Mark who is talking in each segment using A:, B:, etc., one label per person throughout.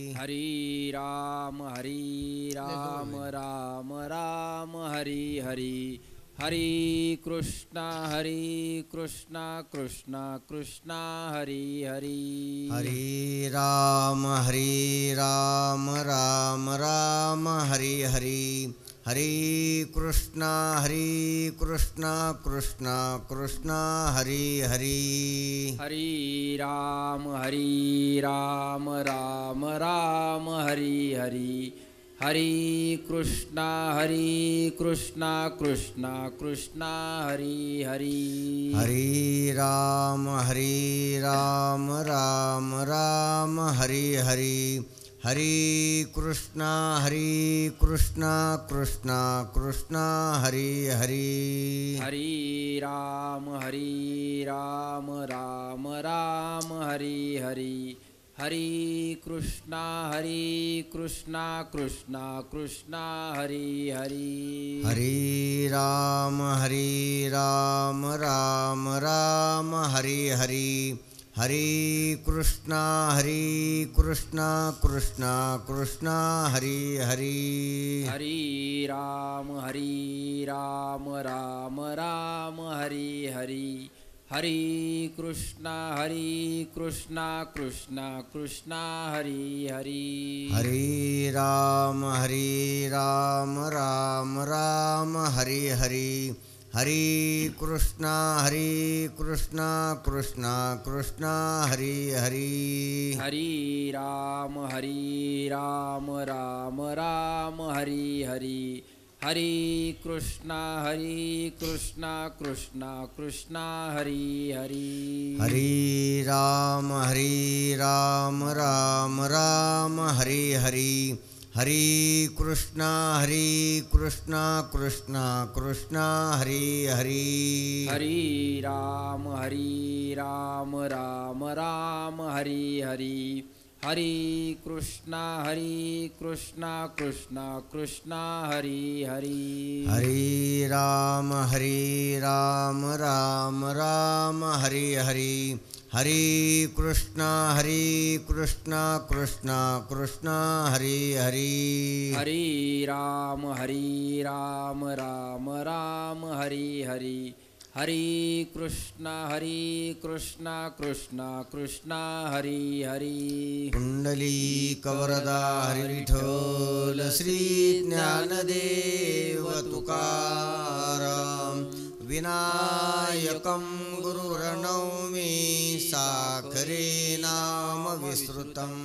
A: हरी राम राम राम हरी हरी. हरी कृष्णा कृष्णा कृष्णा हरी हरी.
B: हरे राम राम राम हरे हरे. हरे कृष्णा कृष्णा कृष्णा हरे हरे.
A: हरी राम राम राम हरी हरी. हरी कृष्णा कृष्णा कृष्णा हरी हरी.
B: हरे राम राम राम हरे हरे. हरे कृष्णा कृष्णा हरे हरे.
A: हरी राम राम राम हरी हरी. हरी कृष्णा कृष्णा हरी हरी.
B: हरे राम राम हरे हरे. हरे कृष्णा कृष्णा हरे हरे.
A: हरी राम राम हरी हरी. हरी कृष्णा कृष्णा हरी हरी.
B: हरे राम राम हरे हरे. हरे कृष्णा कृष्णा हरे हरे.
A: हरी राम राम हरी हरी. हरी कृष्णा कृष्णा हरी हरी.
B: हरे राम राम हरे हरे. हरे कृष्णा कृष्णा हरे हरे.
A: हरी राम राम हरी हरी. हरी कृष्णा कृष्णा हरी हरी.
B: हरे राम राम हरे हरे. हरे कृष्णा कृष्णा हरे हरे.
A: हरी राम राम हरी हरी. हरी कृष्णा कृष्णा हरी हरी.
B: पुंडलीकवरदा हरिविठ्ठल श्री ज्ञानदेव तुकाराम. विनायकं गुरुर्नौमि साखरे नाम विस्तृतम्.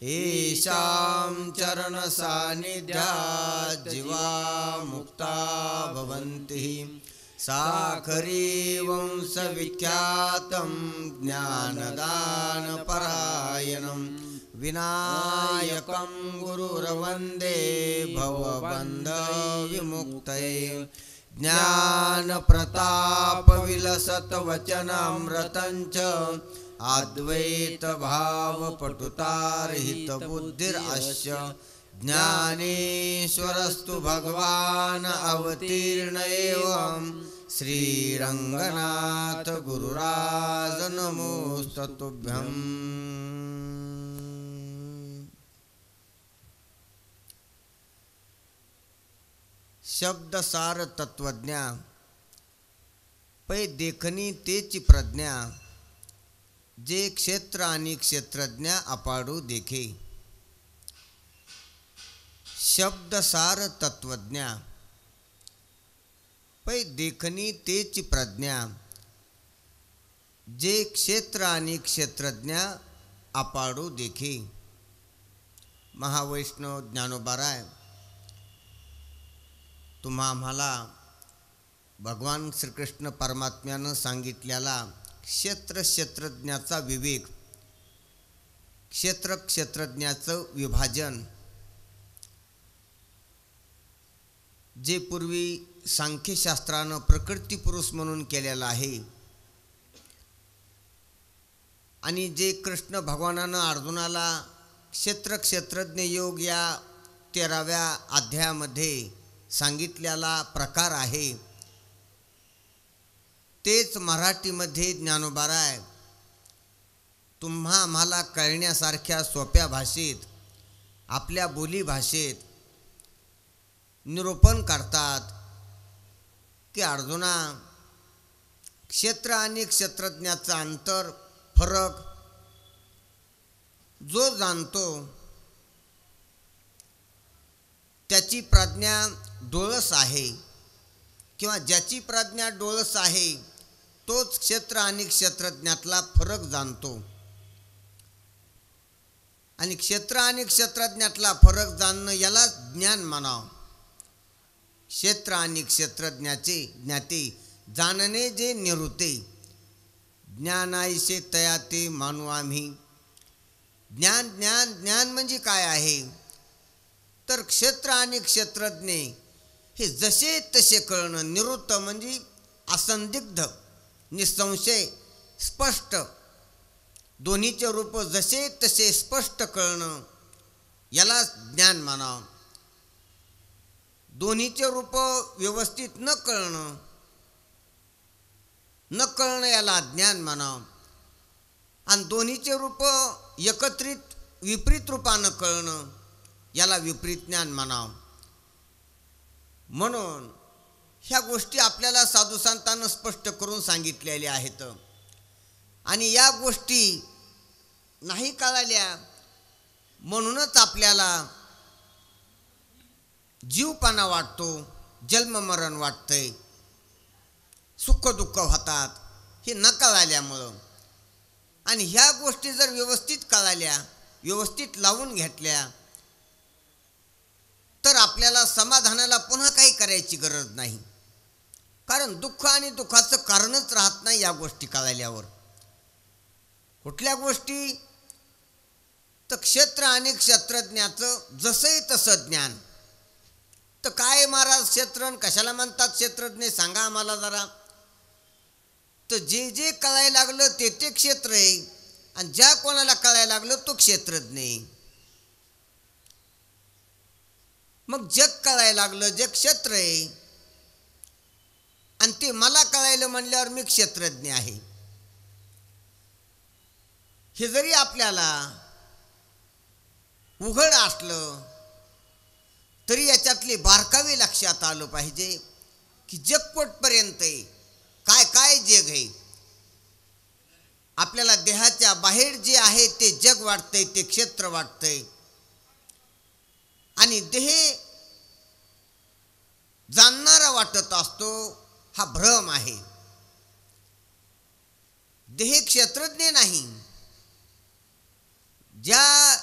B: येषां चरणसान्निध्यात् जीवा मुक्ता भवन्ति. साखरे वंशविख्यातं ज्ञानदानपरायणं. विनायकं गुरुर्वन्दे भवबन्धविमुक्तये. ज्ञानप्रतापविलसत्वचनामृतं च अद्वैतभावपटुतारहितबुद्धिरस्य. ज्ञानेश्वरस्तु भगवान् अवतीर्ण एवं. श्रीरङ्गनाथ गुरुराज नमोस्तुभ्यम्. शब्दसार तत्वज्ञा पै देखणी तेची प्रज्ञा. जे क्षेत्र आणि क्षेत्रज्ञ अपाडू देखे. शब्दसार तत्वज्ञा पै देखणी तेची प्रज्ञा. जे क्षेत्र आणि क्षेत्रज्ञ अपाडू देखे. महावैष्णव ज्ञानोबाराय तुम्हा आम्हाला भगवान श्रीकृष्ण परमात्म्यानं सांगितलेला क्षेत्रज्ञाचा विवेक, क्षेत्रज्ञाचं विभाजन, जे पूर्वी सांख्यशास्त्रानं प्रकृती पुरुष म्हणून केलेलं आहे आणि जे कृष्ण भगवानानं अर्जुनाला क्षेत्रज्ञ योग या 13व्या अध्यायामध्ये सांगितलेला प्रकार आहे, तेच मराठीमध्ये ज्ञानोबाराय तुम्हा आम्हाला कळण्यासारख्या सोप्या भाषेत आपल्या बोलीभाषेत निरूपण करतात की अर्जुना, क्षेत्र आणि क्षेत्रज्ञाचा अंतर, फरक जो जाणतो त्याची प्रज्ञा डोळस आहे, किंवा ज्याची प्रज्ञा डोळस आहे तोच क्षेत्र आणि क्षेत्रज्ञातला फरक जाणतो. आणि क्षेत्र आणि क्षेत्रज्ञातला फरक जाणणं याला ज्ञान म्हणावं. क्षेत्र आणि क्षेत्रज्ञाचे ज्ञाते जाणणे जे निवृत्ते, ज्ञानाईसे तया ते मानू आम्ही. ज्ञान ज्ञान ज्ञान म्हणजे काय आहे, तर क्षेत्र आणि क्षेत्रज्ञ हे जसे तसे कळणं. निवृत्त म्हणजे असंदिग्ध, निसंशय, स्पष्ट, दोन्हीचे रूप जसे तसे स्पष्ट कळणं याला ज्ञान म्हणावं. दोन्हीचे रूप व्यवस्थित न कळणं याला ज्ञान म्हणावं. आणि दोन्हीचे रूप एकत्रित विपरीत रूपानं कळणं याला विपरीत ज्ञान म्हणावं. म्हणून ह्या गोष्टी आपल्याला साधुसंतांनं स्पष्ट करून सांगितलेल्या आहेत. आणि या गोष्टी नाही कळाल्या म्हणूनच आपल्याला जीवपणा वाटतो, जन्ममरण वाटतंय, सुख दुःख होतात, हे न कळाल्यामुळं. आणि ह्या गोष्टी जर व्यवस्थित कळाल्या, व्यवस्थित लावून घेतल्या, तर आपल्याला समाधानाला पुन्हा काही करायची गरज नाही. कारण दुःख आणि दुःखाचं कारणच राहत नाही या गोष्टी कळाल्यावर. कुठल्या गोष्टी, तर क्षेत्र आणि क्षेत्रज्ञाचं जसंही तसं ज्ञान. तर काय महाराज क्षेत्र कशाला म्हणतात क्षेत्रज्ञ, सांगा आम्हाला जरा. तर जे जे कळायला लागलं ते ते क्षेत्र आहे, आणि ज्या कोणाला कळायला लागलं तो क्षेत्रज्ञ आहे. मग जग कळायला लागलं, जग क्षेत्र आहे, आणि ते मला कळायलं म्हणल्यावर मी क्षेत्रज्ञ आहे. हे जरी आपल्याला उघड असलं तरी याच्यातले बारकावे लक्षात आलं पाहिजे की जग कुठपर्यंत आहे, काय काय जग आहे. आपल्याला देहाच्या बाहेर जे आहे ते जग वाटतंय, ते क्षेत्र वाटतंय. आणि देह जाणणारा वाटत असतो, हा भ्रम आहे. देह क्षेत्रज्ञ नाही. ज्या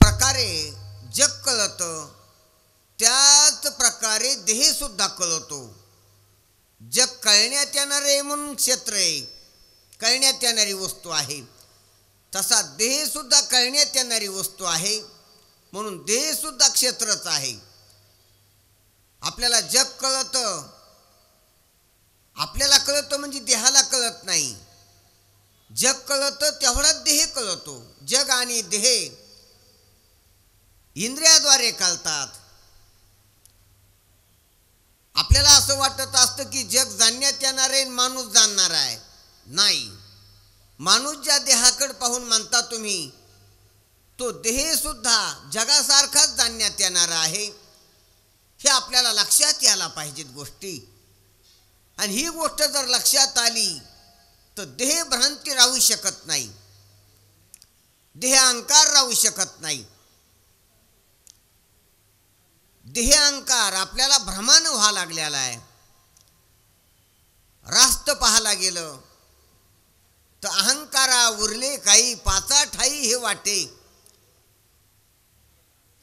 B: प्रकारे जग कळतं त्याच प्रकारे देह सुद्धा कळतो. जग कळण्यात येणारे म्हणून क्षेत्र आहे, कळण्यात येणारी वस्तू आहे. तसा देह सुद्धा कळण्यात येणारी वस्तू आहे, म्हणून देह सुद्धा क्षेत्रच आहे. आपल्याला जग कळतं, आपल्याला कळतं म्हणजे देहाला कळत नाही. जग कळतं तेवढाच देह कळतो. जग आणि देह इंद्रियाद्वारे कळतात. आपल्याला असं वाटत असतं की जग जाणण्यात येणार आहे, माणूस जाणणार आहे. नाही, माणूस ज्या देहाकडे पाहून म्हणता तुम्ही, तो देह सुद्धा जगासारखाच जाणण्यात येणार आहे. हे आपल्याला लक्षात यायला पाहिजेत गोष्टी. आणि ही गोष्ट जर लक्षात आली तर देह भ्रांती राहू शकत नाही, देह अहंकार राहू शकत नाही. देह अहंकार आपल्याला भ्रमानं व्हायला लागलेला आहे. रास्त पाहायला गेलं तर अहंकारा उरले काही, पाचा ठाई हे वाटे.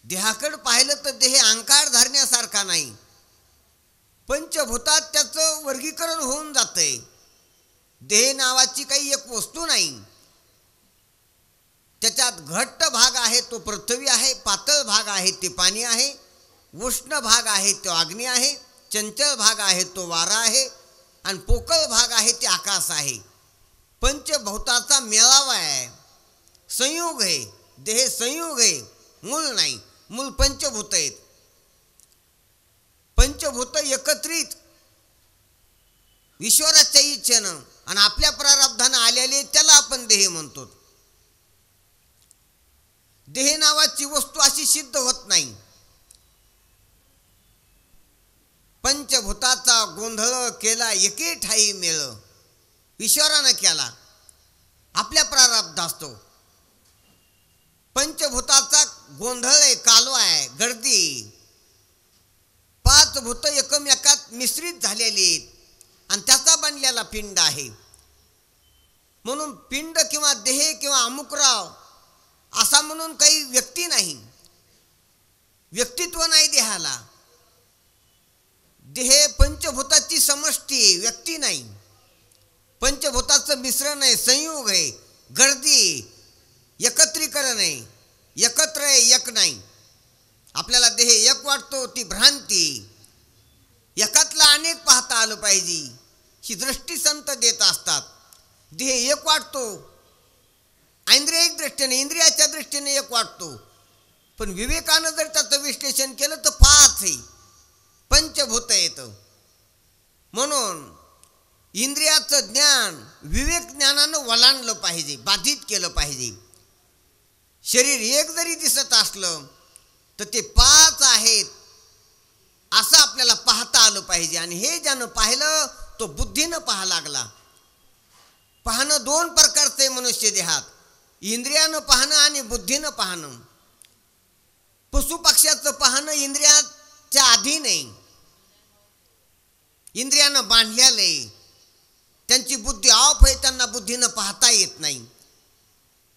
B: देहाकडे पाहिलं तर देह अहंकार धरण्यासारखा नाही. पंचभूतात त्याचं वर्गीकरण होऊन जातंय. देह नावाची काही एक वस्तू नाही. त्याच्यात घट्ट भाग आहे तो पृथ्वी आहे, पातळ भाग आहे ते पाणी आहे, उष्ण भाग आहे तो अग्नी आहे, चंचल भाग आहे तो वारा आहे, आणि पोकळ भाग आहे ते आकाश आहे. पंचभूताचा मेळावा आहे, संयोग आहे. देह संयोग आहे, मूळ नाही. मूळ पंचभूत आहेत. पंचभूत एकत्रित ईश्वराच्या इच्छेनं आणि आपल्या प्रारब्धानं आलेले त्याला आपण देह म्हणतो. देह नावाची वस्तू अशी सिद्ध होत नाही. पंचभूताचा गोंधळ केला एके ठाई मेळ, ईश्वरानं केला, आपल्या प्रारब्ध असतो. पंचभूताचा गोंधळ आहे, कालवा आहे, गर्दी. 5 भूत एकमेकात मिश्रित झालेली आहेत आणि त्याचा बनलेला पिंड आहे. म्हणून पिंड किंवा देह किंवा अमुकराव असा म्हणून काही व्यक्ती नाही, व्यक्तित्व नाही देहाला. देह पंचभूताची समष्टी, व्यक्ती नाही. पंचभूताचं मिश्रण आहे, संयोग आहे, गर्दी, एकत्रीकरण आहे, एकत्र आहे, एक नाही. आपल्याला देह एक वाटतो, ती भ्रांती. एकातला अनेक पाहता आलं पाहिजे, ही दृष्टी संत देत असतात. देह एक वाटतो, ऐंद्रियिक दृष्टीने, इंद्रियाच्या दृष्टीने एक वाटतो, पण विवेकानं जर त्याचं विश्लेषण केलं तर 5 आहे, पंचभूत येतं. म्हणून इंद्रियाचं ज्ञान विवेक ज्ञानानं वलांडलं पाहिजे, बाधित केलं पाहिजे. शरीर एक जरी दिसत असलं तर ते 5 आहेत असं आपल्याला पाहता आलं पाहिजे. आणि हे ज्यानं पाहिलं तो बुद्धीनं पाहा लागला. पाहणं 2 प्रकारचं आहे मनुष्य देहात, इंद्रियानं पाहणं आणि बुद्धीनं पाहणं. पशुपक्ष्याचं पाहणं इंद्रियाच्या अधीन आहे, इंद्रियानं बांधलेलं आहे, त्यांची बुद्धी ऑफ आहे, त्यांना बुद्धीनं पाहता येत नाही.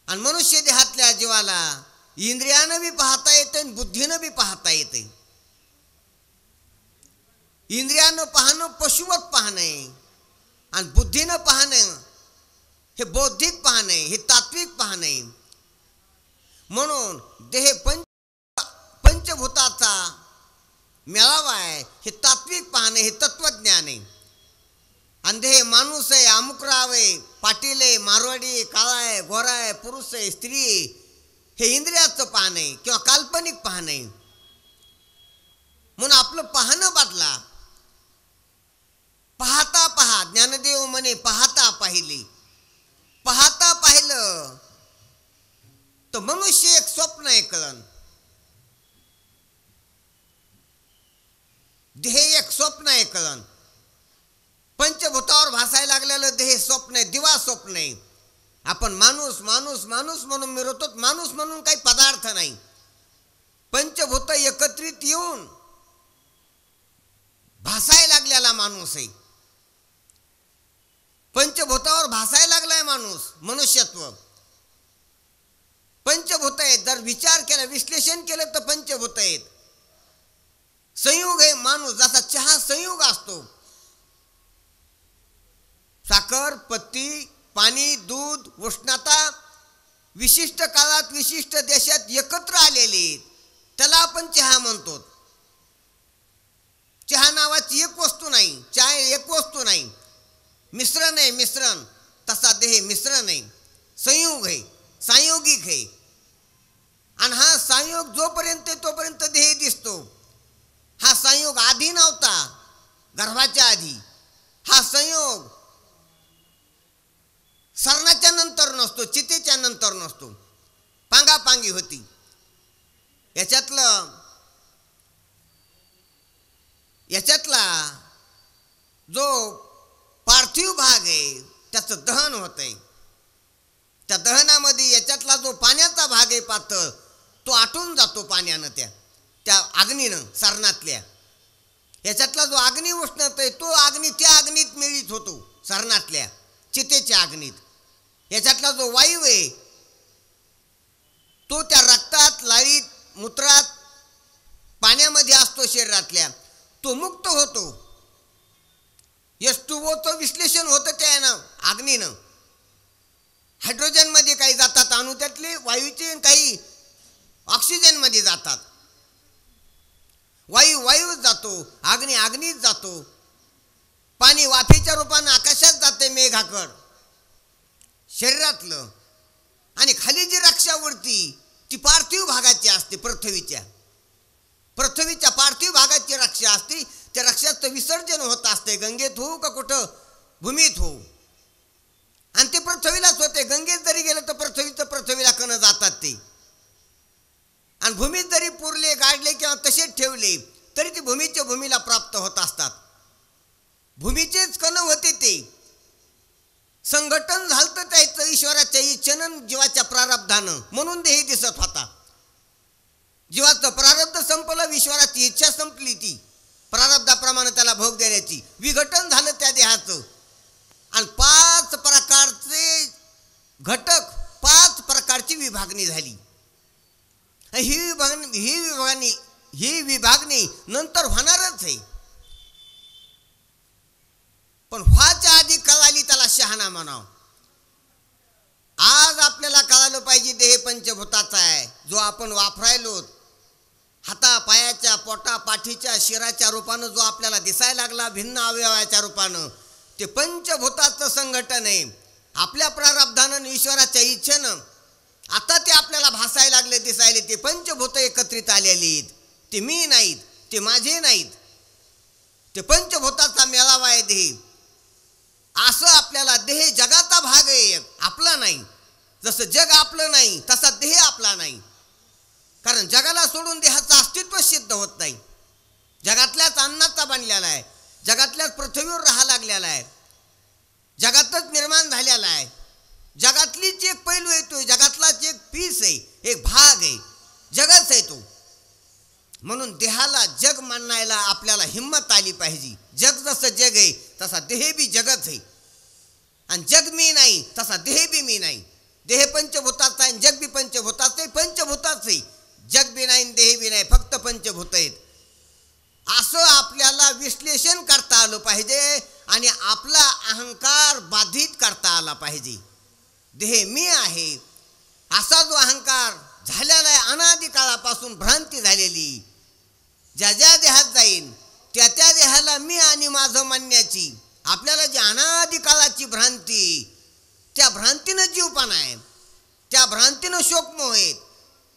B: आणि मनुष्य देहातल्या जीवाला इंद्रियानं बी पाहता येते आणि बुद्धीनं बी पाहता येते. इंद्रियानं पाहणं पशुवत पाहणं आहे आणि बुद्धीनं पाहणं हे बौद्धिक पाहणं आहे, हे तात्विक पाहणं आहे. म्हणून देह पंचभूताचा मेळावा आहे, हे तात्विक पाहणं, हे तत्वज्ञान आहे. आणि देह माणूस आहे, अमुकराव आहे, पाटील आहे, मारवाडी आहे, काळा आहे, गोरा आहे, पुरुष आहे, स्त्री आहे, हे इंद्रियाचं पाहणं आहे किंवा काल्पनिक पाहणं आहे. म्हणून आपलं पाहणं बदला. पाहता पहा, ज्ञानदेव म्हणे पाहता पाहिले. पाहता पाहिलं तर मनुष्य एक स्वप्न आहे कळण, देह एक स्वप्न आहे कळण. पंचभूतावर भासायला लागलेलं देह स्वप्न आहे, दिवा स्वप्न आहे. आपण माणूस माणूस माणूस म्हणून मिरवतो, माणूस म्हणून काही पदार्थ नाही. पंचभूत एकत्रित येऊन भासायला लागलेला माणूस आहे. पंचभूतावर भासायला लागलाय माणूस, मनुष्यत्व. पंचभूत आहेत, जर विचार केला, विश्लेषण केलं तर पंचभूत आहेत. संयोग आहे माणूस, जसा चहा संयोग असतो, साखर, पत्ती, पाणी, दूध, उष्णता विशिष्ट काळात विशिष्ट देशात एकत्र आलेली, त्याला आपण चहा म्हणतो. चहा नावाची एक वस्तू नाही, चाय एक वस्तू नाही, मिश्रण आहे, मिश्रण. तसा देह मिश्रण आहे, संयोग आहे, संयोगिक आहे. आणि हा संयोग जोपर्यंत तोपर्यंत देह दिसतो. हा संयोग आधी नव्हता, गर्भाच्या आधी. हा संयोग सरणाच्या नंतर नसतो, चितेच्या नंतर नसतो, पांगापांगी होती. याच्यातला जो पार्थिव भाग आहे त्याचं दहन होत आहे. त्या दहनामध्ये याच्यातला जो पाण्याचा भाग आहे पातळ, तो आटून जातो पाण्यानं, त्या अग्नीनं, सरणातल्या. याच्यातला जो अग्नी उष्णत आहे तो अग्नी त्या अग्नीत मिळीत होतो, सरणातल्या चितेच्या अग्नीत. याच्यातला जो वायू आहे तो त्या रक्तात, लाळीत, मूत्रात, पाण्यामध्ये असतो शरीरातल्या, तो मुक्त होतो. H2O विश्लेषण होतं त्या अग्नीनं. हायड्रोजनमध्ये काही जातात अणू त्यातले वायूचे, काही ऑक्सिजनमध्ये जातात. वायू वायूच जातो, अग्नी अग्नीत जातो, पाणी वाफेच्या रूपानं आकाशात जाते मेघाकड शरीरातलं. आणि खाली जी रक्षा उडती ती पार्थिव भागाची असते, पृथ्वीच्या पार्थिव भागाची रक्षा असते. त्या रक्षाचं विसर्जन होत असते, गंगेत होऊ का कुठं भूमीत होऊ, आणि ते पृथ्वीलाच होते. गंगेत जरी गेलं तर पृथ्वीला कण जातात ते. आणि भूमीत जरी पुरले गाडले किंवा तसेच ठेवले तरी ते भूमीच्या भूमीला प्राप्त होत असतात. भूमीचेच कण होते ते. संघटन झालं त्याचं ईश्वराच्या इच्छेनं जीवाच्या प्रारब्धानं, म्हणून देह दिसत होता. जीवाचं प्रारब्ध संपलं, ईश्वराची इच्छा संपली, ती प्रारब्धाप्रमाणे त्याला भोग देण्याची. विघटन झालं त्या देहाचं आणि 5 प्रकारचे घटक, 5 प्रकारची विभागणी झाली. ही विभागणी नंतर होणारच आहे, पण व्हायच्या आधी कळाली त्याला शहाणा म्हणावं. आज आपल्याला कळालं पाहिजे देह पंचभूताचा आहे, जो आपण वापरायलो. हाता पायाच्या, पोटा पाठीच्या, शिराच्या रूपानं जो आपल्याला दिसायला लागला भिन्न अवयवाच्या रूपानं, ते पंचभूताचं संघटन आहे. आपल्या प्रारब्धानं, ईश्वराच्या इच्छेनं आता ते आपल्याला भासायला लागले, दिसायले. ते पंचभूत एकत्रित आलेली आहेत. ते मी नाहीत, ते माझे नाहीत, ते पंचभूताचा मेळावा आहे देह. असं आपल्याला देह जगाचा भाग आहे, आपला नाही. जसं जग आपलं नाही तसा देह आपला नाही. कारण जगाला सोडून देहाचं अस्तित्व सिद्ध होत नाही. जगातल्याच अन्नाचा बनलेला आहे, जगातल्याच पृथ्वीवर राहा लागलेला आहे, जगातच निर्माण झालेला आहे. जगातलीच एक पैलू येतोय, जगातलाच एक पीस आहे, एक भाग आहे, जगच आहे तो. म्हणून देहाला जग मानायला आपल्याला हिंमत आली पाहिजे. जग जसं जग आहे तसा देह बी जगच आहे. आणि जग मी नाही तसा देह बी मी नाही. देह पंचभूताचा आहे, जग बी पंचभूताचं आहे, पंचभूताचं आहे. जग बी नाही, देह बी नाही, फक्त पंचभूत आहेत. असं आपल्याला विश्लेषण करता आलं पाहिजे आणि आपला अहंकार बाधित करता आला पाहिजे. देह मी आहे असा जो अहंकार झालेला आहे, अनादी काळापासून भ्रांती झालेली, ज्या ज्या देहात जाईन त्या त्या देहाला मी आणि माझं म्हणण्याची आपल्याला जी अनादी काळाची भ्रांती, त्या भ्रांतीनं जीवपणा आहे, त्या भ्रांतीनं शोकमोह आहेत,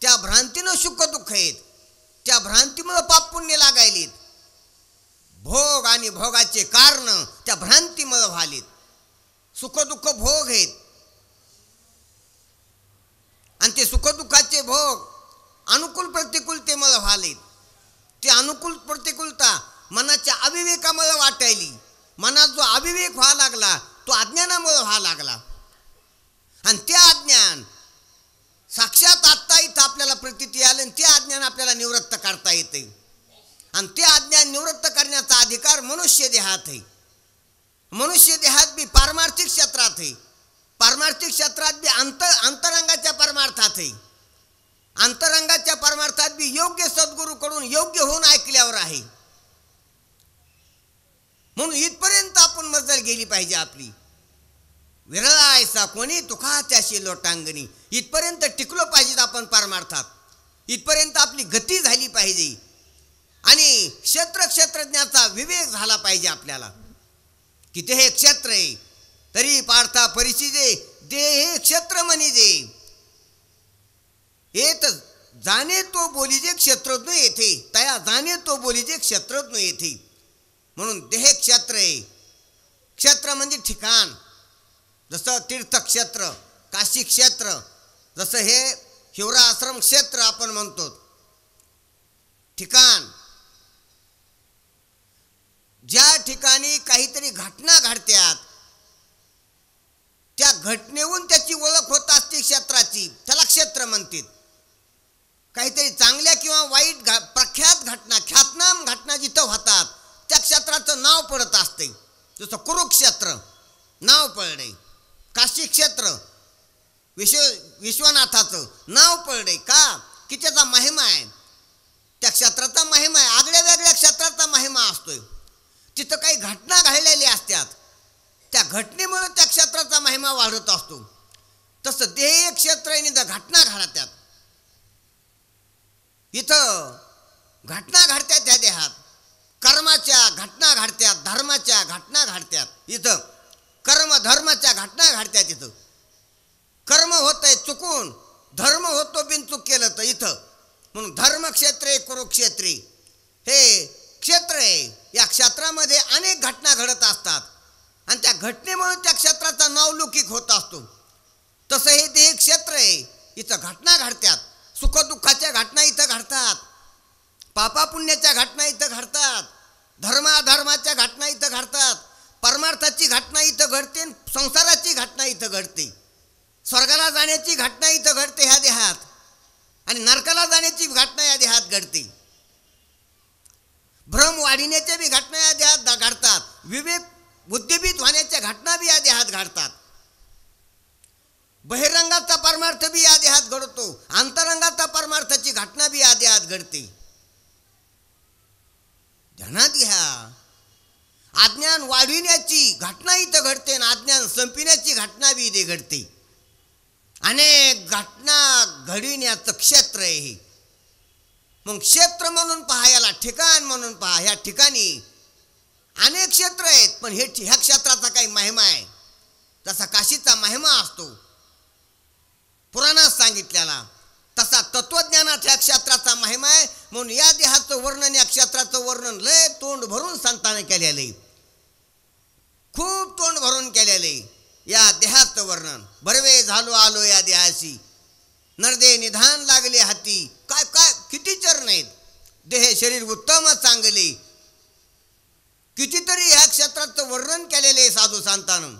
B: त्या भ्रांतीनं सुखदुःख आहेत, त्या भ्रांतीमुळे पाप पुण्य लागायलीत. भोग आणि भोगाचे कारण त्या भ्रांतीमुळे व्हालीत. सुखदुःख भोग आहेत आणि ते सुखदुःखाचे भोग अनुकूल प्रतिकूलतेमुळे व्हालेत. ते अनुकूल प्रतिकूलता मनाच्या अविवेकामुळे वाटायली. मनात जो अविवेक व्हायला लागला तो अज्ञानामुळे व्हायला लागला. आणि ते अज्ञान साक्षात आत्ता इथं आपल्याला प्रतीती आलं आणि ते अज्ञान आपल्याला निवृत्त करता येते. आणि ते अज्ञान निवृत्त करण्याचा अधिकार मनुष्य देहात आहे. मनुष्य देहात बी पारमार्थिक क्षेत्रात आहे. पारमार्थिक क्षेत्रात बी अंतरंगाच्या परमार्थात आहे. अंतरंगाच्या परमार्थात बी योग्य सद्गुरूकडून योग्य होऊन ऐकल्यावर आहे. म्हणून इथपर्यंत आपण मजल गेली पाहिजे आपली. विरळायसा कोणी तुका त्याशी लोटांगणी, इथपर्यंत टिकलो पाहिजेत आपण परमार्थात. इथपर्यंत आपली गती झाली पाहिजे आणि क्षेत्रज्ञाचा विवेक झाला पाहिजे आपल्याला. की ते हे क्षेत्र आहे तरी पार्था परिचिजे दे हे क्षेत्र म्हणिजे. येत जाणे तो बोलीजे क्षेत्रज्ञ येथे, तया जाणे तो बोलीजे क्षेत्रज्ञ येथे. म्हणून देह क्षेत्र आहे. क्षेत्र म्हणजे ठिकाण. जसं तीर्थक्षेत्र, काशी क्षेत्र, जसं हे हिवरा आश्रम क्षेत्र आपण म्हणतो. ठिकाण, ज्या ठिकाणी काहीतरी घटना घडतात त्या घटनेहून त्याची ओळख होत असते क्षेत्राची, त्याला क्षेत्र म्हणतात. काहीतरी चांगल्या किंवा वाईट प्रख्यात घटना, ख्यातनाम घटना जिथं होतात त्या क्षेत्राचं नाव पडत असते. जसं कुरुक्षेत्र नाव पडले, काशी क्षेत्र विश्वनाथाचं नाव पडले का की त्याचा महिमा आहे, त्या क्षेत्राचा महिमा आहे. आगळ्या वेगळ्या क्षेत्राचा महिमा असतोय. तिथं काही घटना घडलेल्या असतात, त्या घटनेमुळे त्या क्षेत्राचा महिमा वाढत असतो. तसं देह एक क्षेत्र आहे, घटना घडतात. इथं घटना घडतात त्या देहात, कर्माच्या घटना घडतात, धर्माच्या घटना घडतात. इथं कर्म धर्माच्या घटना घडतात. इथं कर्म होत आहे चुकून, धर्म होतो बिनचूक केलं तर इथं. म्हणून धर्मक्षेत्रे कुरुक्षेत्री हे क्षेत्र आहे. या क्षेत्रामध्ये अनेक घटना घडत असतात आणि त्या घटनेमुळे त्या क्षेत्राचा नावलौकिक होत असतो. तसं हे देह क्षेत्र आहे, इथं घटना घडतात. सुखदुःखाच्या घटना इथं घडतात, पापापुण्याच्या घटना इथं घडतात, धर्माधर्माच्या घटना इथं घडतात, परमार्थाची घटना इथं घडते, संसाराची घटना इथं घडते, स्वर्गाला जाण्याची घटना इथं घडते ह्या देहात, आणि नरकाला जाण्याची घटना या देहात घडते. भ्रम वाढिण्याच्या बी घटना या देहात घडतात, विवेक बुद्धिभीत होण्याच्या घटना बी या देहात घडतात. बहिरंगाचा परमार्थ बी या देहात घडतो, अंतरंगाचा परमार्थाची घटना बी या देहात घडते. ध्यानात घ्या, अज्ञान वाढविण्याची घटना इथं घडते आणि अज्ञान संपविण्याची घटना बी इथे घडते. अनेक घटना घडविण्याचं क्षेत्र आहे हे. मग क्षेत्र म्हणून पहा, याला ठिकाण म्हणून पहा. ह्या ठिकाणी अनेक क्षेत्र आहेत, पण ह्या क्षेत्राचा काही महिमा आहे. जसा काशीचा महिमा असतो पुराणात सांगितलेला, तसा तत्वज्ञानात ह्या क्षेत्राचा महिमा आहे. म्हणून या देहाचं वर्णन, या क्षेत्राचं वर्णन लय तोंड भरून संतांनी केलेलं आहे, खूप तोंड भरून केलेलं आहे. या देहाचं वर्णन, बरवे झालो आलो या देहाशी, नरदे निधान लागले हाती. काय काय किती चरण आहेत. देह शरीर उत्तम चांगले, कितीतरी ह्या क्षेत्राचं वर्णन केलेले आहे साधू संतांनं.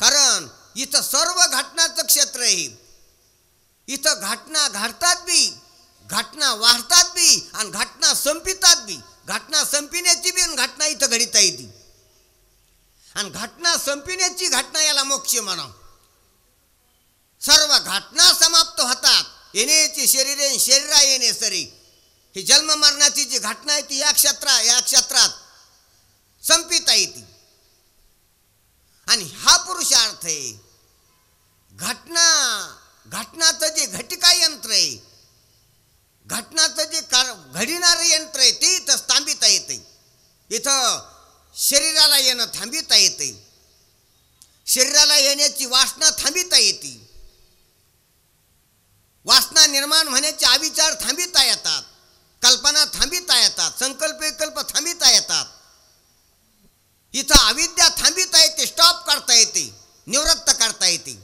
B: कारण इथं सर्व घटनाचं क्षेत्र आहे. इथं घटना घडतात बी, घटना वाढतात बी, आणि घटना संपितात बी. घटना संपिण्याची बी घटना इथं घडीता येते, आणि घटना संपिण्याची घटना याला मोक्ष म्हणा. सर्व घटना समाप्त होतात. येण्याची शरीरे शरीरा येणे सरी, ही जन्म मरणाची जी घटना आहे ती या क्षेत्रात संपिता येते. आणि हा पुरुषार्थ आहे. घटनाचं जे घटिका यंत्र आहे, घटनाचं जे घडिणारं यंत्र आहे ते इथं थांबिता येते. इथं शरीराला येणं थांबिता येते, शरीराला येण्याची वासना थांबिता येते, वासना निर्माण होण्याचे अविचार थांबिता येतात, कल्पना थांबिता येतात, संकल्प विकल्प थांबिता येतात. इथं अविद्या थांबिता येते, स्टॉप करता येते, निवृत्त करता येते.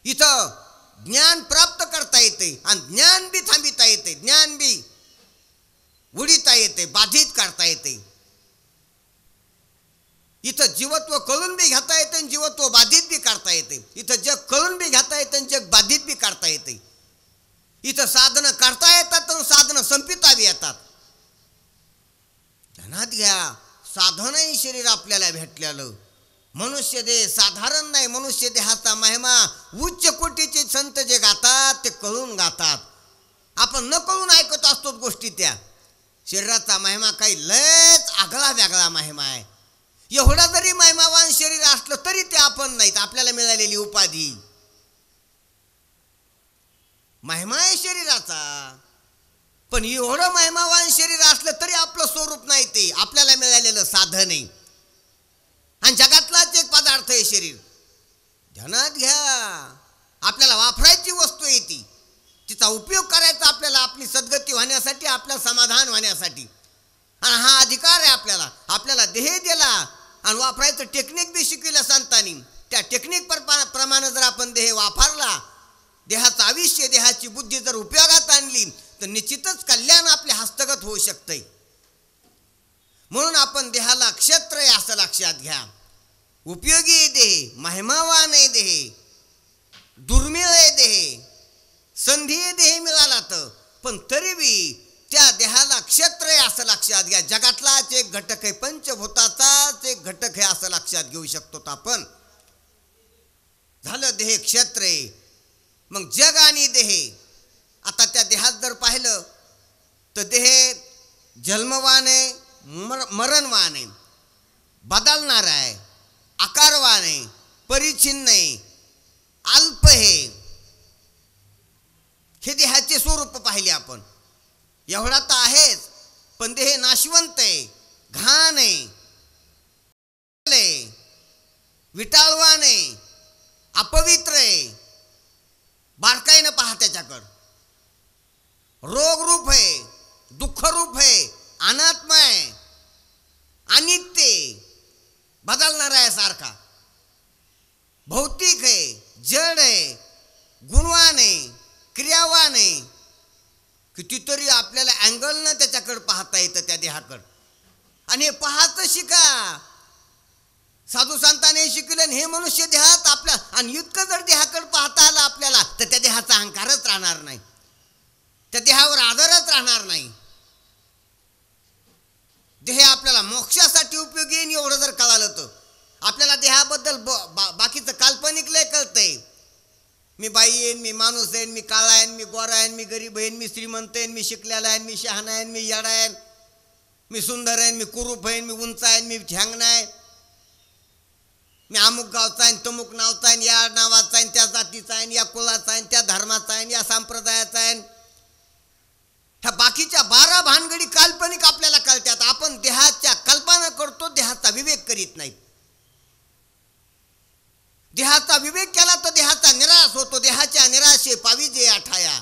B: इथं ज्ञान प्राप्त करता येते, आणि ज्ञान बी थांबिता येते, ज्ञान बी उडीता येते, बाधित करता येते. इथं जीवत्व कळून बी घेता येते आणि जीवत्व बाधित बी करता येते. इथं जग कळून बी घेता येते आणि जग बाधित बी करता येते. इथं साधनं करता येतात आणि साधनं संपिता बी येतात. ध्यानात घ्या, साधनही शरीर आपल्याला भेटलेलं. मनुष्य देह साधारण नाही. मनुष्य देहाचा महिमा उच्च कोटीचे संत जे गातात ते कळून गातात. आपण न कळून ऐकत असतो गोष्टी. त्या शरीराचा महिमा काही लयच आगळा वेगळा महिमा आहे. एवढा जरी महिमावान शरीर असलं तरी ते आपण नाहीत. आपल्याला मिळालेली उपाधी महिमा आहे शरीराचा, पण एवढं महिमावान शरीर असलं तरी आपलं स्वरूप नाही. ते आपल्याला मिळालेलं साधन आहे, आणि जगातलाच एक पदार्थ आहे शरीर. ध्यानात घ्या, आपल्याला वापरायची वस्तू आहे ती. तिचा उपयोग करायचा आपल्याला, आपली सद्गती होण्यासाठी, आपलं समाधान होण्यासाठी. आणि हा अधिकार आहे आपल्याला. आपल्याला देह दिला आणि वापरायचं टेक्निक बी शिकविलं संतांनी. त्या टेक्निक प्रमाणे जर आपण देह वापरला, देहाचं आयुष्य, देहाची बुद्धी जर उपयोगात आणली, तर निश्चितच कल्याण आपल्या हस्तगत होऊ शकते. म्हणून आपण देहाला क्षेत्र आहे असं लक्षात घ्या. उपयोगी देह, महिमावान आहे देह, दुर्मिळ आहे देह, संधी देह मिळाला तर, पण तरी बी त्या देहाला क्षेत्र आहे असं लक्षात घ्या. जगातलाच एक घटक आहे, पंचभूताचाच एक घटक आहे असं लक्षात घेऊ शकतो आपण. झालं देह क्षेत्र आहे. मग जग आणि देह, आता त्या देहात जर पाहिलं तर देह जन्मवान आहे, मरणवान आहे, बदलणार आहे, आकारवान आहे, परिच्छिन्न आहे, अल्प आहे. हे देहाचे स्वरूप पाहिले आपण. एवढा तर आहेच, पण देह नाशवंत आहे, घाण आहे, विटाळवान आहे, अपवित्र आहे. बारकाईनं पहा त्याच्याकडं. रोगरूप आहे, दुःखरूप आहे, अनात्मा आहे, अनित्य आहे, बदलणार आहे सारखा, भौतिक आहे, जड आहे, गुणवान आहे, क्रियावान आहे. कितीतरी आपल्याला अँगलनं त्याच्याकडे पाहता येतं त्या देहाकडं. आणि हे पाहायचं शिका. साधू संतांनी शिकवलं हे मनुष्य देहात आपल्या, आणि इतकं जर देहाकडे पाहता आलं आपल्याला तर त्या देहाचा अहंकारच राहणार नाही, त्या देहावर आदरच राहणार नाही. देह आपल्याला मोक्षासाठी उपयोगी येईन एवढं जर कळालं तर आपल्याला देहाबद्दल बाकीचं काल्पनिक लय कळतंय. मी बाई येईन, मी माणूस येईन, मी काळा आहे, मी गोरा आहे, मी गरीब आहे, मी श्रीमंत आहे, मी शिकलेला आहे, मी शहाणा आहे, मी येडा आहे, मी सुंदर आहे, मी कुरूप आहे, मी उंच आहे, मी ठ्यांगणा आहे, मी अमुक गावचा आहे, तमुक नावचा आहे, या नावाचा आहे, त्या जातीचा आहे, या कुलाचा आहे, त्या धर्माचा आहे, या संप्रदायाचा आहे. ह्या बाकीच्या 12 भानगडी काल्पनिक आपल्याला कळतात. आपण देहाच्या कल्पना करतो, देहाचा विवेक करीत नाही. देहाचा विवेक केला तर देहाचा निराश होतो. देहाच्या निराशे पाविजे आठाया.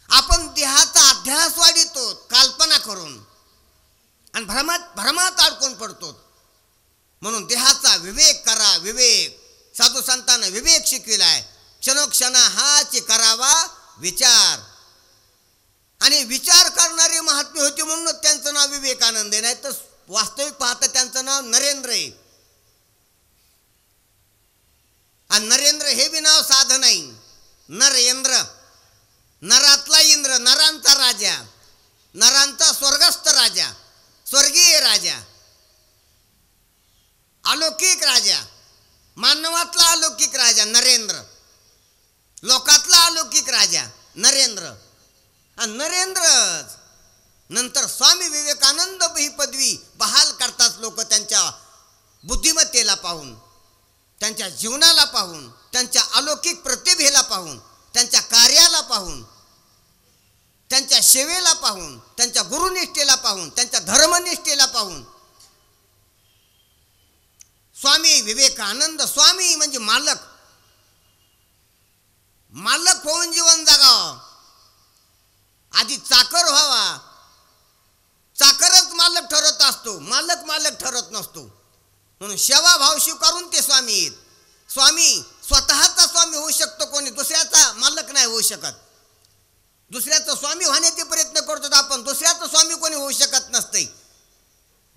B: आपण देहाचा अध्यास वाढितो कल्पना करून आणि भ्रमात अडकून पडतो. म्हणून देहाचा विवेक करा. विवेक साधू संतांना विवेक शिकविलाय. क्षणोक्षणा हाच करावा विचार. आणि विचार करणारे महात्मे होते म्हणून त्यांचं नाव विवेकानंद आहे. नाही तर वास्तविक पाहता त्यांचं नाव नरेंद्र आहे. आणि नरेंद्र हे बी नाव साधं नाही. नरेंद्र, नरातला इंद्र, नरांचा राजा, नरांचा स्वर्गस्थ राजा, स्वर्गीय राजा, अलौकिक राजा, मानवातला अलौकिक राजा नरेंद्र, लोकातला अलौकिक राजा नरेंद्र. आणि नरेंद्रच नंतर स्वामी विवेकानंद ही पदवी बहाल करतात लोक. त्यांच्या बुद्धिमत्तेला पाहून, त्यांच्या जीवनाला पाहून, त्यांच्या अलौकिक प्रतिभेला पाहून, त्यांच्या कार्याला पाहून, त्यांच्या सेवेला पाहून, त्यांच्या गुरुनिष्ठेला पाहून, त्यांच्या धर्मनिष्ठेला पाहून. स्वामी विवेकानंद, स्वामी म्हणजे मालक. मालक होऊन जीवन जगावं. आधी चाकर व्हावा. चाकरच मालक ठरत असतो, मालक ठरत नसतो. म्हणून सेवा भाव स्वीकारून ते स्वामी आहेत. स्वामी स्वतःचा स्वामी होऊ शकतो, कोणी दुसऱ्याचा मालक नाही होऊ शकत. दुसऱ्याचा स्वामी होण्याचे प्रयत्न करतो आपण, दुसऱ्याचा स्वामी कोणी होऊ शकत नसते.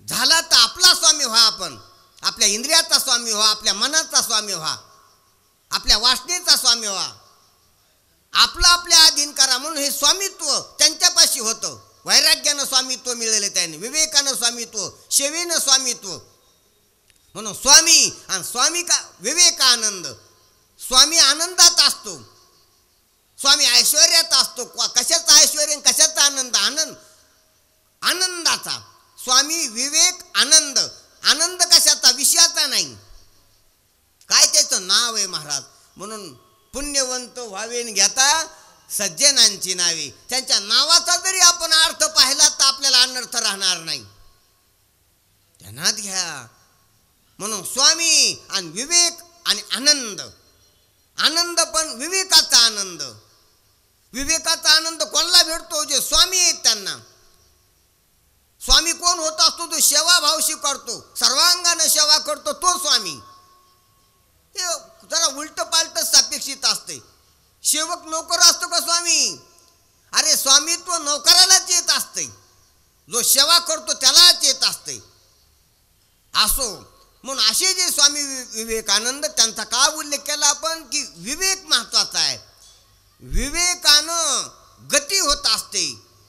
B: झाला तर आपला स्वामी व्हा. आपण आपल्या इंद्रियाचा स्वामी व्हा, आपल्या मनाचा स्वामी व्हा, आपल्या वासनेचा स्वामी व्हा. आपला आपल्या अधीन करा. म्हणून हे स्वामित्व त्यांच्यापाशी होतं. वैराग्यानं स्वामित्व मिळाले त्याने, विवेकानं स्वामित्व, सेवेनं स्वामित्व. म्हणून स्वामी आणि स्वामी का विवेकानंद. स्वामी आनंदात असतो, स्वामी ऐश्वर्यात असतो. कशाचा ऐश्वर्य, कशाचा आनंद? आनंदाचा. स्वामी विवेक आनंद. आनंद कशाचा? विषयाचा नाही. काय त्याचं नाव आहे महाराज. म्हणून पुण्यवंत व्हावेन घेता सज्जनांची नावे. त्यांच्या नावाचा जरी आपण अर्थ पाहिला तर आपल्याला अनर्थ राहणार नाही. ध्यानात घ्या. म्हणून स्वामी आणि विवेक आणि आनंद. आनंद पण विवेकाचा आनंद. विवेकाचा आनंद कोणाला भेटतो? जे स्वामी आहेत त्यांना. स्वामी कोण होत असतो? तो सेवाभाव स्वीकारतो, सर्वांगाने सेवा करतो, तो स्वामी. हे जरा उलट पालट सापेक्षित असते. सेवक नोकर असतो का स्वामी? अरे स्वामित्व नोकरालाच येत असते, जो सेवा करतो त्यालाच येत असते. असो म्हणून असे जे स्वामी विवेकानंद, त्यांचा का उल्लेख केला आपण की विवेक महत्वाचा आहे. विवेकानं गती होत असते,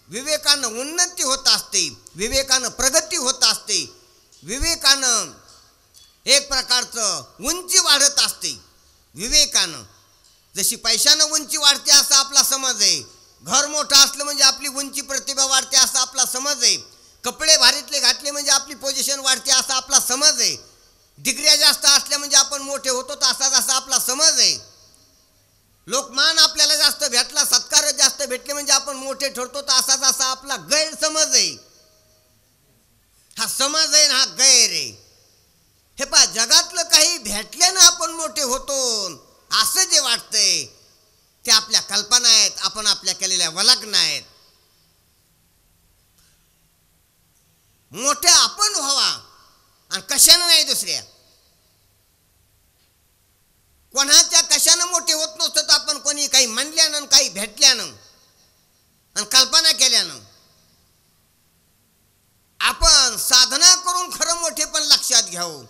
B: विवेकानं उन्नती होत असते, विवेकानं प्रगती होत असते, विवेकानं एक प्रकारचं उंची वाढत असते. विवेकानं जशी पैशानं उंची वाढते असा आपला समज आहे. घर मोठं असलं म्हणजे आपली उंची प्रतिभा वाढते असा आपला समज आहे. कपडे भारीतले घातले म्हणजे आपली पोझिशन वाढते असा आपला समज आहे. डिग्र्या जास्त असल्या म्हणजे आपण मोठे होतो असा जसा आपला समज आहे. लोकमान आपल्याला जास्त भेटला, सत्कार जास्त भेटले म्हणजे आपण मोठे ठरतो तर असा जसा आपला गैरसमज आहे. हा समज आहे ना, हा गैर आहे. हे पहा, जगातलं काही भेटल्यानं आपण मोठे होतो असं जे वाटतंय ते आपल्या कल्पना आहेत, आपण आपल्या केलेल्या वल्गना आहेत. मोठे आपण व्हावा आणि कशानं नाही दुसऱ्या. कोणाच्या कशानं मोठे होत नसतं तर आपण कोणी काही म्हणल्यानं काही भेटल्यानं. आणि कल्पना केल्यानं आपण साधना करून खरं मोठेपण लक्षात घ्यावं.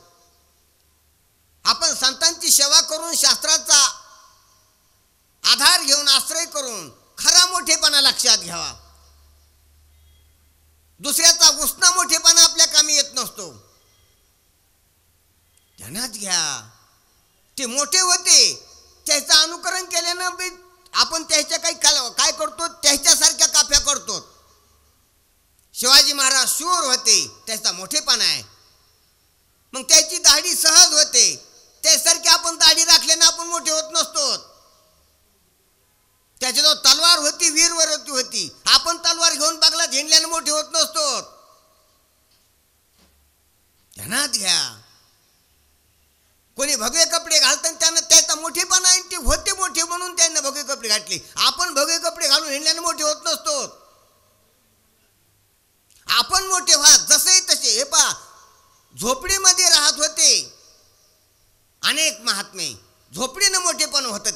B: आपण संतांची सेवा करून शास्त्राचा आधार घेऊन आश्रय करून खरा मोठेपणा लक्षात घ्यावा. दुसऱ्याचा उसना मोठेपणा आपल्या कामी येत नसतो. ध्यानात घ्या, ते मोठे होते त्याचं अनुकरण केल्यानं आपण त्याच्या काय करतो, त्याच्यासारख्या काफ्या करतो. शिवाजी महाराज शूर होते, त्याचा मोठेपणा आहे. मग त्याची दाढी सहज होते, त्यासारखी आपण दाढी राखल्यानं आपण मोठे होत नसतो. त्याच्याजवळ तलवार होती, वीरवरती होती, आपण तलवार घेऊन बागला झेंडल्यानं मोठे होत नसतो. ध्यानात घ्या, कोणी भगवे कपडे घालतात त्यानं त्याचा मोठेपणा आहे, ते होते मोठे म्हणून त्यांना भगवे कपडे घातले. आपण भगवे कपडे घालून हिंडल्यानं मोठे होत नसतो. आपण मोठे व्हा, जसे तसे. हे पहा, झोपडीमध्ये राहत होते अनेक महात्मे, झोपडीनं मोठेपण होतं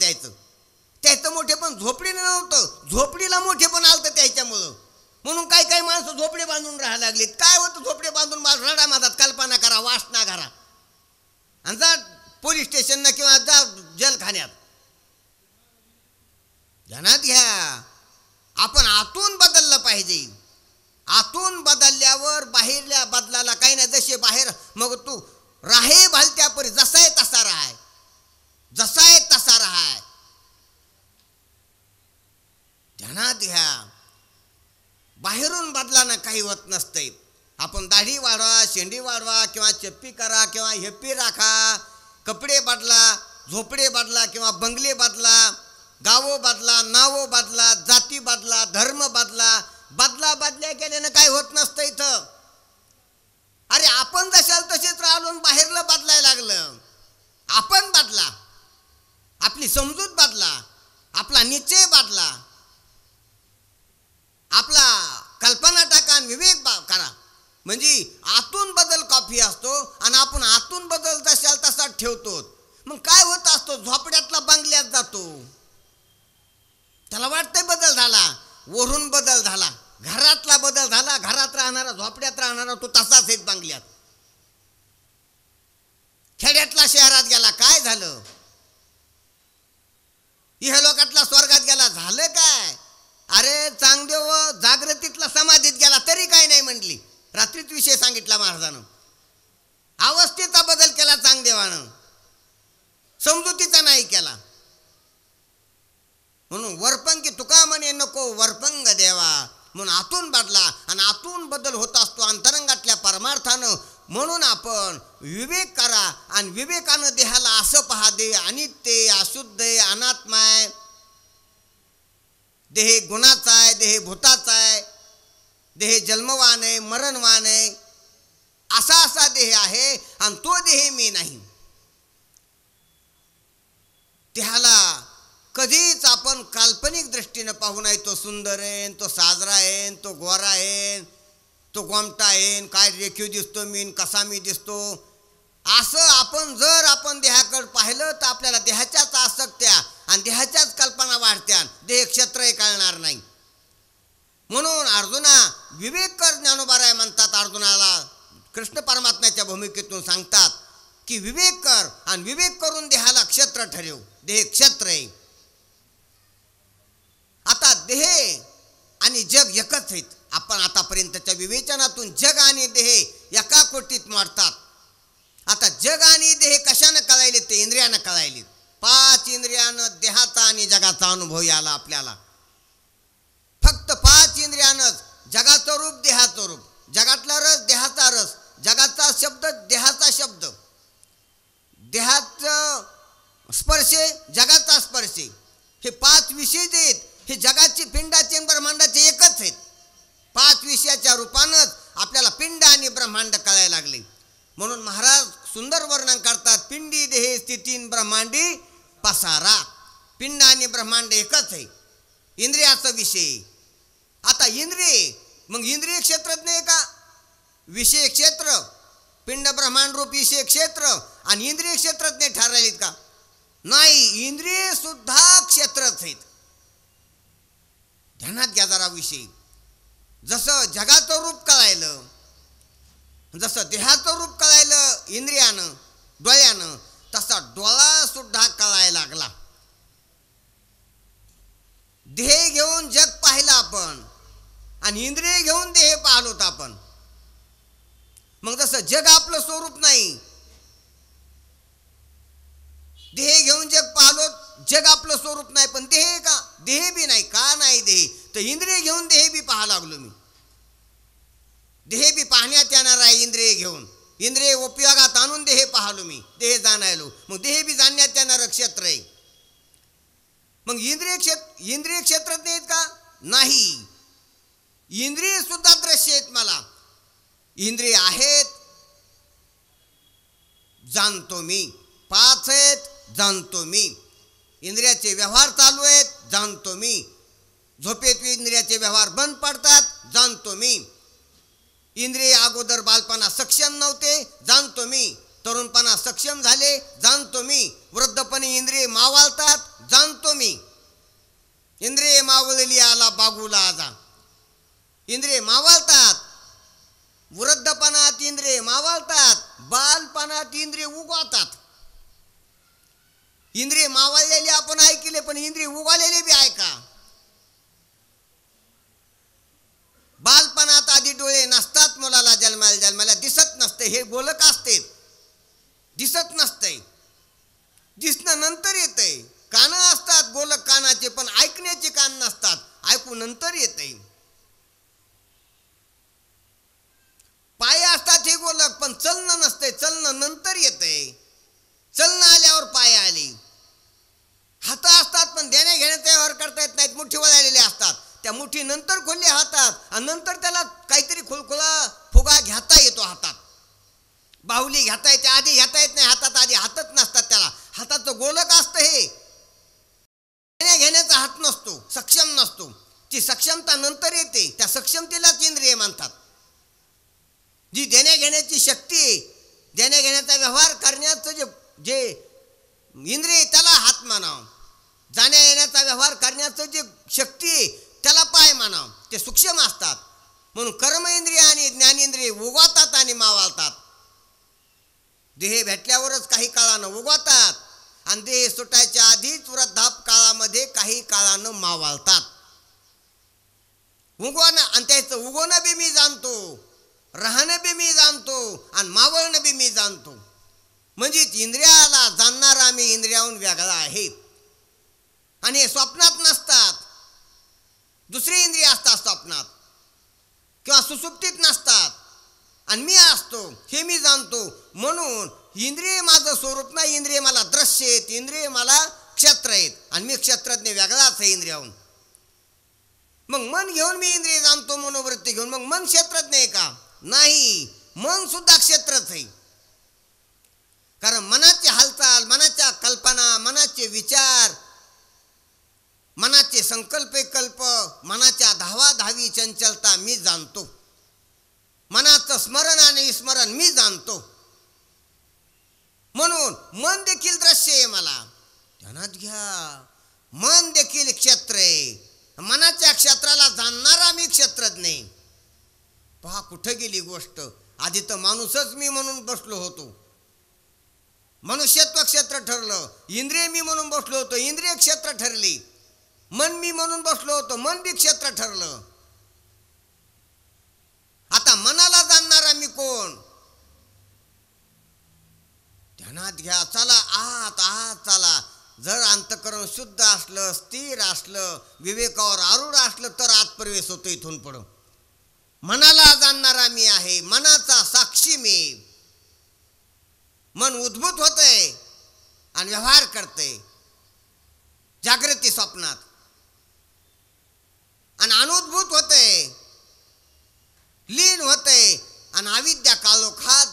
B: त्याचं मोठेपण झोपडीनं नव्हतं, झोपडीला मोठेपण आलं त्याच्यामुळं. म्हणून काही काही माणसं झोपडे बांधून राहायला लागलीत. काय होतं, झोपडे बांधून रडा माझात कल्पना करा, वासना करा आणि जा पोलीस स्टेशनला किंवा जा जेलखान्यात. ध्यानात घ्या, आपण आतून बदललं पाहिजे. आतून बदलल्यावर बाहेरल्या बदलाला काही नाही. जसे बाहेर मग तू राहे भालत्या परी, जसा आहे तसा राहाय, जसा आहे तसा राहाय. ध्यानात घ्या, बाहेरून बदलानं काही होत नसते. आपण दाढी वाढवा, शेंडी वाढवा किंवा चप्पी करा किंवा हेप्पी राखा, कपडे बदला, झोपडे बदला किंवा बंगले बदला, गावो बदला, नावो बदला, जाती बदला, धर्म बदला. बदल्या केल्यानं काय होत नसतं इथं. अरे आपण जशाल तसेच राहिलो, बाहेरला बदलायला लागलं. आपण बदला, आपली समजूत बदला, आपला निश्चय बदला, आपला कल्पना टाका आणि विवेक करा. म्हणजे आतून बदल काफी असतो आणि आपण आतून बदल जशाल तसा ठेवतो. मग काय होत असतो, झोपड्यातला बंगल्यात जातो, त्याला वाटतंय बदल झाला, वरून बदल झाला, घरातला बदल झाला, घरात राहणारा झोपड्यात राहणारा तो तसाच आहे बंगल्यात. खेड्यातला शहरात गेला, काय झालं, इहलोकातला स्वर्गात गेला, झालं काय. अरे चांगदेव जागृतीतला समाधीत गेला तरी काय नाही म्हणली. रात्रीच विषय सांगितला महाराजानं. अवस्थेचा बदल केला चांगदेवानं, समजुतीचा नाही केला. म्हणून वरपंगी तुका म्हणे नको वरपंग देवा. म्हणून आतून बदला आणि आतून बदल होत असतो अंतरंगातल्या परमार्थानं. म्हणून आपण विवेक करा आणि विवेकानं देहाला असं पहा, देह अनित्य, अशुद्ध, अनात्माय, देह गुणाचा आहे, देह भूताचा आहे, देह जन्मवान आहे, मरणवान आहे, असा देह आहे आणि तो देह मी नाही. देहाला कधीच आपण काल्पनिक दृष्टीनं पाहू नये. तो सुंदर आहे, तो साजरा आहे, तो गोरा आहे, तो गोमटा आहे, काय रेखीव दिसतो मी, कसा मी दिसतो, असं आपण जर आपण देहाकडे पाहिलं तर आपल्याला देहाच्याच आसक्त्या आणि देहाच्याच कल्पना वाढत्या, देह क्षेत्रही कळणार नाही. म्हणून अर्जुना विवेक कर ज्ञानोबाराय म्हणतात. अर्जुनाला कृष्ण परमात्म्याच्या भूमिकेतून सांगतात की विवेक कर आणि विवेक करून देहाला क्षेत्र ठरव. देह क्षेत्र आहे. आता देह आणि जग एकच आहेत. आपण आतापर्यंतच्या विवेचनातून जग आणि देह एका कोटीत मोडतात. आता जग आणि देह कशानं कळायले, ते इंद्रियानं कळायले. 5 इंद्रियानं देहाचा आणि जगाचा अनुभव याला आपल्याला. फक्त 5 इंद्रियानंच जगाचं रूप, देहाचं रूप, जगातला रस, देहाचा रस, जगाचा शब्द, देहाचा शब्द, देहाचं स्पर्श, जगाचा स्पर्श, हे 5 विषय जे आहेत हे जगाची, पिंडाचे आणि ब्रह्मांडाचे एकच आहेत. 5 विषयाच्या रूपानंच आपल्याला पिंड आणि ब्रह्मांड कळायला लागले. म्हणून महाराज सुंदर वर्णन करतात, पिंडी देहे स्थितीन ब्रह्मांडी पसारा. पिंड आणि ब्रह्मांड एकच आहे. इंद्रियाचा विषय. आता इंद्रिय, मग इंद्रिय क्षेत्रज्ञ आहे का? विषय क्षेत्र, पिंड ब्रह्मांड रूप विषय क्षेत्र आणि इंद्रिय क्षेत्रज्ञ ठरलेत का? नाही, इंद्रिय सुद्धा क्षेत्रच आहेत. ध्यानात घ्या जरा विषय. जसं जगाचं रूप कळायलं, जसं देहाचं रूप कळायलं इंद्रियानं डोळ्यानं, तसा डोळा सुद्धा कळायला लागला. देह घेऊन जग पाहिलं आपण आणि इंद्रिय घेऊन देह पाहलोत आपण. मग जसं जग आपलं स्वरूप नाही, देह घेऊन जग पाहलो, जग आपलं स्वरूप नाही, पण देह का देह बी नाही. का नाही देह? तर इंद्रिय घेऊन देह बी पाहा लागलो मी. देह बी पाहण्यात येणार आहे इंद्रिय घेऊन. इंद्रिय उपयोगात आणून देह पाहलो मी, देह जाणायलो. मग देह बी जाणण्यात येणारं क्षेत्र आहे. मग इंद्रिय क्षेत्रात नाहीत का? नाही. इंद्रिय सुद्धा दृश्य आहेत मला. इंद्रिय आहेत, जाणतो मी. 5 आहेत, जाणतो मी. इंद्रियाचे व्यवहार चालू आहेत, जाणतो मी. झोपेत इंद्रियाचे व्यवहार बंद पडतात, जाणतो मी. इंद्रिय अगोदर बालपणा सक्षम नव्हते, जाणतो मी. तरुणपणा सक्षम झाले, जाणतो मी. वृद्धपणे इंद्रिय मावळतात, जाणतो मी. इंद्रिय मावळली आला बागुला आजा. इंद्रिय मावळतात, वृद्धपणात इंद्रिय मावळतात, बालपणात इंद्रिय उगवतात. इंद्रिय मावळलेली आपण ऐकले, पण इंद्रिय उगवलेली बी ऐका. बालपणात आधी डोळे नसतात मुलाला, जन्माला दिसत नसते. हे गोलक असते, दिसत नसते. दिसणं नंतर येते. कानं असतात गोलक कानाचे, पण ऐकण्याचे कान नसतात, ऐकू नंतर येते. पाय असतात हे गोलक, पण चलणं नसते, चलणं नंतर येते. चलणं आल्यावर पाय आले. हात असतात, पण देण्या घेण्याचा व्यवहार करता येत नाहीत, मुठी वळलेले असतात. त्या मुठी नंतर खोलली हातात, आणि नंतर त्याला काहीतरी खुलखुला फुगा घेता येतो हातात. बाहुली घेता येते, आधी घेता येत नाही हातात. आधी हातच नसतात त्याला. हाताचं गोलक असतं हे. देण्या घेण्याचा हात नसतो, सक्षम नसतो. ती सक्षमता नंतर येते. त्या सक्षमतेलाच इंद्रिय म्हणतात. जी देण्या घेण्याची शक्ती आहे, देण्या घेण्याचा व्यवहार करण्याचं जे इंद्रिय, त्याला हात मानावं. जाण्या येण्याचा व्यवहार करण्याचं जे शक्ती आहे, त्याला पाय मानावं. ते सूक्ष्म असतात. म्हणून कर्म इंद्रिय आणि ज्ञानेंद्रिय उगवतात आणि मावळतात. देह भेटल्यावरच काही काळानं उगवतात, आणि देह सुटायच्या आधीच वृद्धापकाळामध्ये काही काळानं मावळतात. उगवणं आणि त्याचं उगवणं बी मी जाणतो, राहणं बी मी जाणतो, आणि मावळणं बी मी जाणतो. म्हणजे इंद्रियाला जाणणारा मी इंद्रियाहून वेगळा आहे. आणि हे स्वप्नात नसतात. दुसरे इंद्रिय असतात स्वप्नात किंवा सुसुप्तीत नसतात, आणि मी असतो हे मी जाणतो. म्हणून इंद्रिय माझं स्वरूप नाही. इंद्रिय मला दृश्य आहेत, इंद्रिय मला क्षेत्र आहेत, आणि मी क्षेत्रज्ञ वेगळाच आहे इंद्रियाहून. मग मन घेऊन मी इंद्रिय जाणतो, मनोवृत्ती घेऊन. मग मन क्षेत्रज्ञ आहे का? नाही. मन सुद्धा क्षेत्रच आहे. कारण मनाची हालचाल, मनाच्या कल्पना, मनाचे विचार, मनाचे संकल्प विकल्प, मनाच्या धावाधावी चंचलता मी जाणतो. मनाचं स्मरण आणि विस्मरण मी जाणतो. म्हणून मन देखील दृश्य आहे मला. ध्यानात घ्या, मन देखील क्षेत्र आहे. मनाच्या क्षेत्राला जाणणारा मी क्षेत्रज्ञ आहे. पहा कुठं गेली गोष्ट. आधी तर माणूसच मी म्हणून बसलो होतो, मनुष्यत्व क्षेत्र ठरलं. इंद्रिय मी म्हणून बसलो होतो, इंद्रिय क्षेत्र ठरली. मन मी म्हणून बसलो होतो, मन बी क्षेत्र ठरलं. आता मनाला जाणणारा मी कोण? ध्यानात घ्या. चला आत आत चला. जर अंतःकरण शुद्ध असलं, स्थिर असलं, विवेकावर आरूढ असलं, तर आत प्रवेश होतो इथून पुढं. मनाला जाणणारा मी आहे, मनाचा साक्षी मी. मन उद्भूत होतंय आणि व्यवहार करते जागृती स्वप्नात, आणि अनुद्भूत होतंय, लीन होतंय, आणि अविद्या काळोखात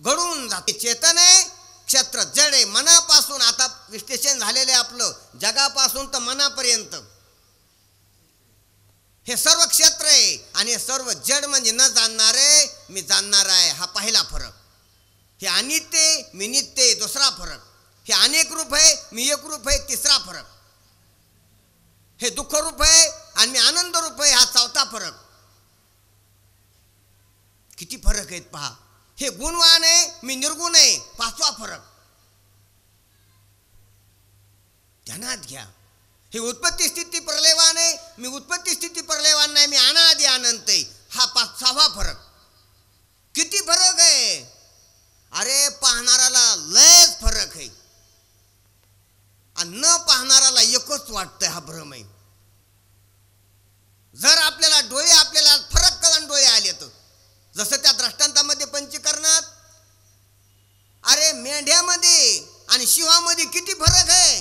B: घडून जाते. चेतन आहे, क्षेत्र जड आहे. मनापासून आता विश्लेषण झालेलं आहे आपलं, जगापासून तर मनापर्यंत हे सर्व क्षेत्र आहे. आणि हे सर्व जड म्हणजे न जाणणारे मी जाणणार आहे, हा पहिला फरक. हे अनित्य आहे, मी नित्य आहे, दुसरा फरक. हे अनेक रूप आहे, मी एक रूप आहे, तिसरा फरक. हे दुःख रूप आहे, आणि मी आनंद रूप आहे, हा चौथा फरक. किती फरक आहेत पहा. हे गुणवान आहे, मी निर्गुण आहे, पाचवा फरक. ध्यानात घ्या. हे उत्पत्ती स्थिती प्रलयवान आहे, मी उत्पत्ती स्थिती प्रलयवान नाही, मी अनादि अनंत आहे, हा सहावा फरक. किती फरक आहे. अरे पाहणाऱ्याला लयच फरक आहे आणि न पाहणाऱ्याला एकच वाटतंय हा भ्रम आहे. जर आपल्याला फरक कळून डोळे आले तर, जसं त्या दृष्टांतामध्ये पंचीकरणात, अरे मेंढ्यामध्ये आणि शिवामध्ये किती फरक आहे.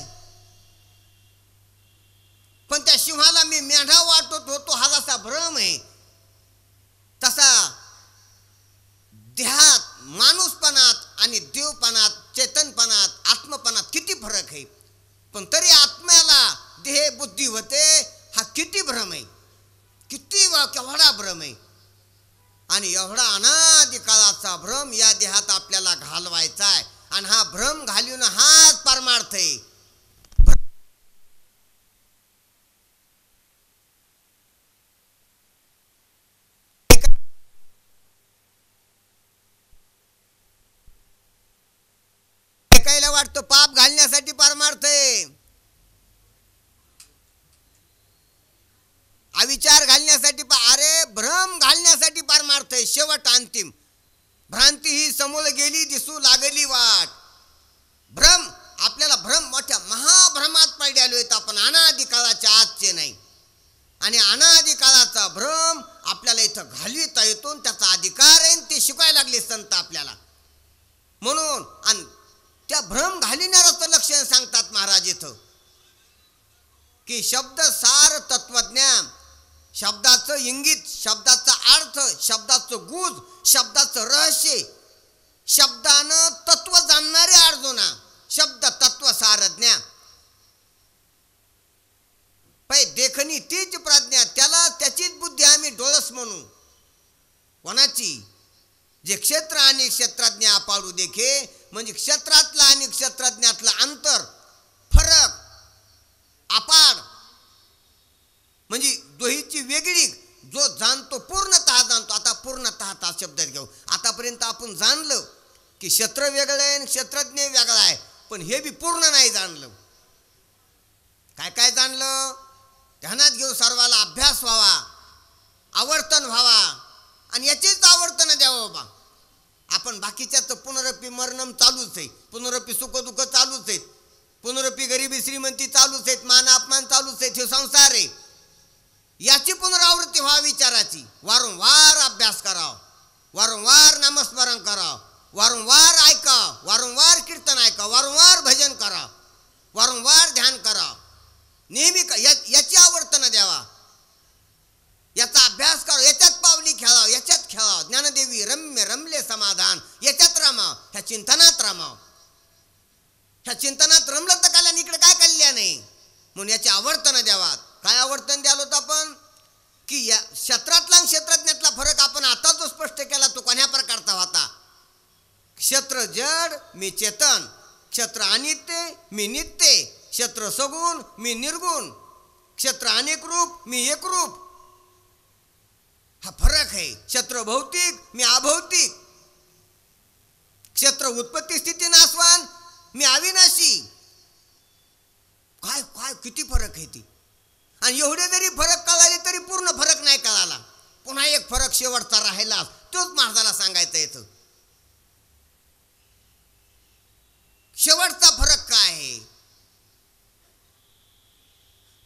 B: पण त्या शिवाला मी मेंढा वाटत होतो, हा जसा भ्रम आहे, तसा देहात, माणूसपणात आणि देवपणात, चेतनपणात, आत्मपणात किती फरक आहे. पण तरी आत्म्याला देह बुद्धी होते, हा किती भ्रम आहे. किती केवढा भ्रम आहे. आणि एवढा अनादि काळाचा भ्रम या देहात आपल्याला घालवायचा आहे. आणि हा भ्रम घालून हाच परमार्थ आहे. ऐकायला वाटतं पाप घालण्यासाठी परमार्थ आहे, अविचार घालण्यासाठी, अरे भ्रम घालण्यासाठी परमार्थ आहे. शेवट अंतिम भ्रांती ही समोर गेली, दिसू लागली वाट. भ्रम आपल्याला मोठ्या महाभ्रमात पडलेलो आहेत आपण, अनादि काळाच्या आजचे नाही. आणि अनादि काळाचा भ्रम आपल्याला इथं घालविता येतो, त्याचा अधिकार आहे, ते शिकायला लागले संत आपल्याला. म्हणून आणि त्या भ्रम घालविणाऱ्याचं लक्षण सांगतात महाराज इथं, की शब्द सार तत्वज्ञान, शब्दाचं इंगित, शब्दाचा अर्थ, शब्दाचं गुज, शब्दाचं रहस्य, शब्दानं तत्व जाणणारे अर्जुना, शब्द तत्व सार ज्ञान. पै देखणी तीच प्रज्ञा, त्याला त्याचीच बुद्धी आम्ही डोळस म्हणू. कोणाची? जे क्षेत्र आणि क्षेत्रज्ञ पाडू देखे, म्हणजे क्षेत्रातला आणि क्षेत्रज्ञातला अंतर, फरक, अपार, म्हणजे दोहीची वेगळी. जो जाणतो पूर्णतः जाणतो. आता पूर्णतः हा शब्द घेऊ. आतापर्यंत आपण जाणलं की क्षेत्र वेगळं आहे आणि क्षेत्रज्ञ वेगळा आहे, पण हे बी पूर्ण नाही जाणलं. काय काय जाणलं? ध्यानात घेऊ. सर्वाला अभ्यास व्हावा, आवर्तन व्हावा आणि याचीच आवर्तन द्यावं बाबा. आपण बाकीच्याच पुनरपी मरणम चालूच आहे, पुनरपी सुख दुःख चालूच आहेत, पुनरपी गरिबी श्रीमंती चालूच आहेत, मान अपमान चालूच आहेत. हे संसार आहे, याची पुनरावृत्ती व्हा विचाराची. वारंवार अभ्यास करावा, वारंवार नामस्मरण करावं, वारंवार ऐकावं, वारंवार कीर्तन ऐकावं, वारंवार भजन करावं, वारंवार ध्यान करावं, नेहमी याची आवर्तन द्यावा, याचा अभ्यास करावा, याच्यात पावली खेळावं, याच्यात खेळावं. ज्ञानदेवी रम्य रमले समाधान, याच्यात रमाव, ह्या चिंतनात रमाव. ह्या चिंतनात रमलं तर कल्याण, इकडे काय कल्याण नाही. म्हणून याची आवर्तन द्यावा. काय आवर्तन द्यालो होतं आपण? की या क्षेत्रातला आणि क्षेत्रज्ञातला फरक आपण आता जो स्पष्ट केला तो कोण्या प्रकारचा होता? क्षेत्र जड, मी चेतन. क्षेत्र अनित्य, मी नित्य. क्षेत्र सगुण, मी निर्गुण. क्षेत्र अनेक रूप, मी एकरूप. हा फरक आहे. क्षेत्र भौतिक, मी अभौतिक. क्षेत्र उत्पत्ती स्थिती नाशवान, मी अविनाशी. काय काय किती फरक आहे ती. आणि एवढे जरी फरक कळाले तरी पूर्ण फरक नाही कळाला. पुन्हा एक फरक शेवटचा राहिला, तोच महाराजाला सांगायचा येतं. शेवटचा फरक काय आहे?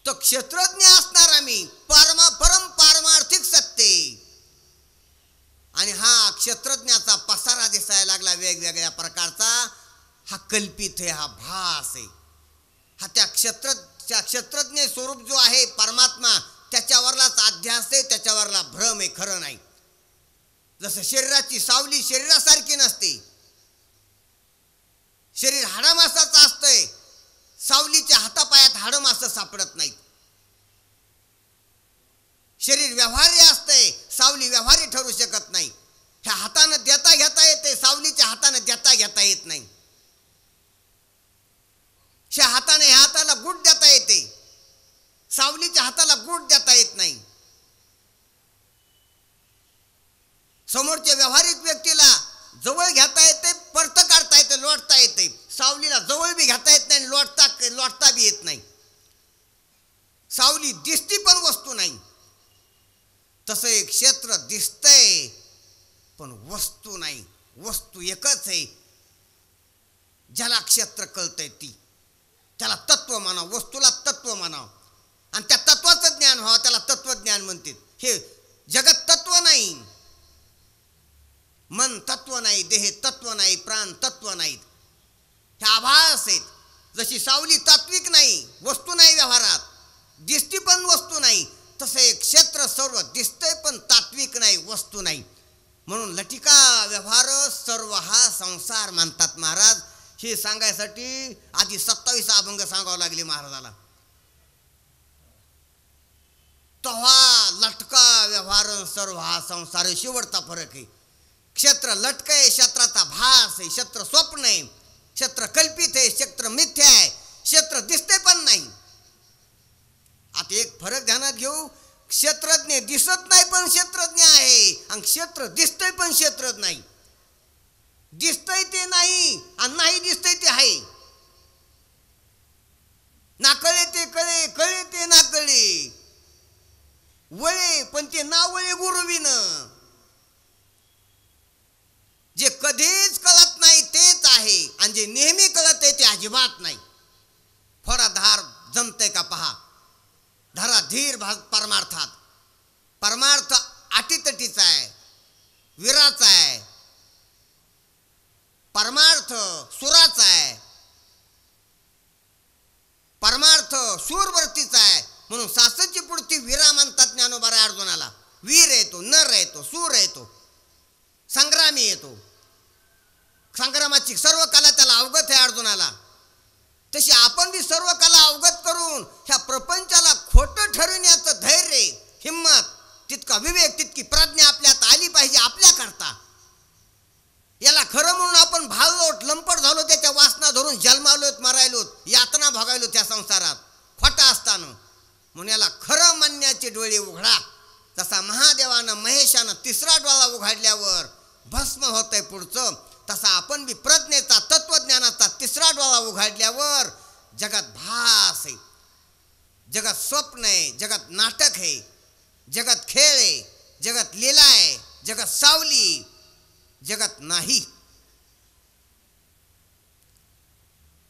B: तो क्षेत्रज्ञ असणारा मी, परम पारमार्थिक सत्य. आणि हा क्षेत्रज्ञाचा पसारा दिसायला लागला वेगवेगळ्या प्रकारचा. हा कल्पित आहे, हा भास आहे. हा त्या क्षेत्रज्ञ स्वरूप जो आहे परमात्मा, त्याच्यावरलाच अध्यास आहे, त्याच्यावरला भ्रम आहे, खरं नाही. जसं शरीराची सावली शरीरासारखी नसते. शरीर हाडामासाचं असतंय, सावलीच्या हातापायात हाडमासं सापडत नाहीत. शरीर व्यवहार्य असतंय, सावली व्यवहार्य ठरू शकत नाही. ह्या हातानं देता घेता येते, सावलीच्या हातानं देता घेता येत नाही. ह्या हाताने ह्या हाताला गुट देता येते, सावलीच्या हाताला गुट देता येत नाही. समोरच्या व्यावहारिक व्यक्तीला जवळ घेता येते, परत काढता येते, लोटता येते. सावलीला जवळ बी घेता येत नाही, लोटता बी येत नाही. सावली दिसती पण वस्तू नाही. तसं एक क्षेत्र दिसतंय पण वस्तू नाही. वस्तू एकच आहे. ज्याला क्षेत्र कळतंय त्याला तत्व म्हणावं, वस्तूला तत्व म्हणावं. आणि त्या तत्वाचं ज्ञान व्हावं, त्याला तत्वज्ञान म्हणतात. हे जगत तत्व नाही, मन तत्व नाही, देह तत्व नाही, प्राण तत्व नाहीत. हे आभास आहेत. जशी सावली तात्विक नाही, वस्तू नाही, व्यवहारात दिसती पण वस्तू नाही, तसं एक क्षेत्र सर्व दिसतंय पण तात्विक नाही, वस्तू नाही. म्हणून लटिका व्यवहार सर्व हा संसार मानतात महाराज. हे सांगायसाठी आधी 27 अभंग सांगावं लागले महाराजाला. तेव्हा लटका व्यवहार सर्व हा संसार शेवटचा फरक आहे. क्षेत्र लटक आहे, क्षेत्राचा भास आहे. क्षेत्र स्वप्न आहे, क्षेत्र कल्पित आहे, क्षेत्र मिथ्या आहे. क्षेत्र दिसते पण नाही. आता एक फरक ध्यानात घेऊ. क्षेत्रज्ञ दिसत नाही पण क्षेत्रज्ञ आहे, आणि क्षेत्र दिसतंय पण क्षेत्रज्ञ नाही. दिसतंय ते नाही आणि नाही दिसतंय ते आहे. नाकळे ते कळे, कळे ते नाकळे, वळे पण ते नावळे गुरुविन. जे कधीच कळत नाही तेच आहे, आणि जे नेहमी कळत आहे ते अजिबात नाही. थोडा धार जमतंय का पहा. धरा धीर परमार्थात. परमार्थ अटीतटीचा आहे, विराचा आहे. परमार्थ सुराचा आहे, परमार्थ सूरवर्तीचा आहे. म्हणून सासची पुढची विरा म्हणतात ज्ञानोबा अर्जुनाला. वीर येतो, नर येतो, सूर येतो, संग्रामी येतो. संग्रामाची सर्व कला त्याला अवगत आहे अर्जुनाला. तशी आपण बी सर्व कला अवगत करून ह्या प्रपंचाला खोटं ठरविण्याचं धैर्य, हिम्मत, तितका विवेक, तितकी प्रज्ञा आपल्यात आली पाहिजे आपल्याकरता. याला खरं म्हणून आपण भावलोट लंपट झालो, त्याच्या वासना धरून जन्मालोत, मरायलोत, यातना भोगायलो त्या संसारात खोटा असताना. म्हणून याला खरं म्हणण्याचे डोळे उघडा. जसा महादेवानं महेशानं तिसरा डोळा उघडल्यावर भस्म होतंय पुढचं, तसा आपण बी प्रज्ञेचा, तत्वज्ञानाचा तिसरा डोळा उघडल्यावर जगात भास आहे, जगात स्वप्न आहे, जगात नाटक आहे, जगात खेळ आहे, जगात लीला आहे, जगात सावली, जगात नाही.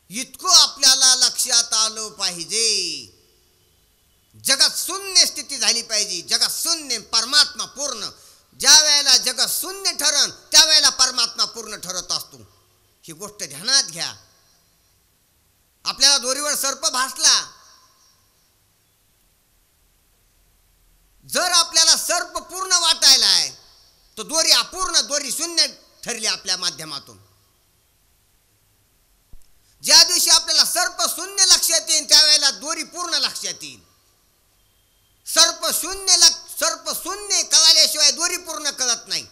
B: इतकं आपल्याला लक्षात आलं पाहिजे. जगात शून्य स्थिती झाली पाहिजे. जगात शून्य, परमात्मा पूर्ण. ज्या वेळेला जगत शून्य ठरण त्यावेळेला परमात्मा पूर्ण ठरत असतो. ही गोष्ट ध्यानात घ्या. आपल्याला दोरीवर सर्प भासला, जर आपल्याला सर्प पूर्ण वाटायला आहे तर दोरी अपूर्ण, दोरी शून्य ठरली आपल्या माध्यमातून. ज्या दिवशी आपल्याला सर्प शून्य लक्षात येईल त्यावेळेला दोरी पूर्ण लक्षात येईल. सर्प शून्य कळाल्याशिवाय दोरी पूर्ण कळत नाही.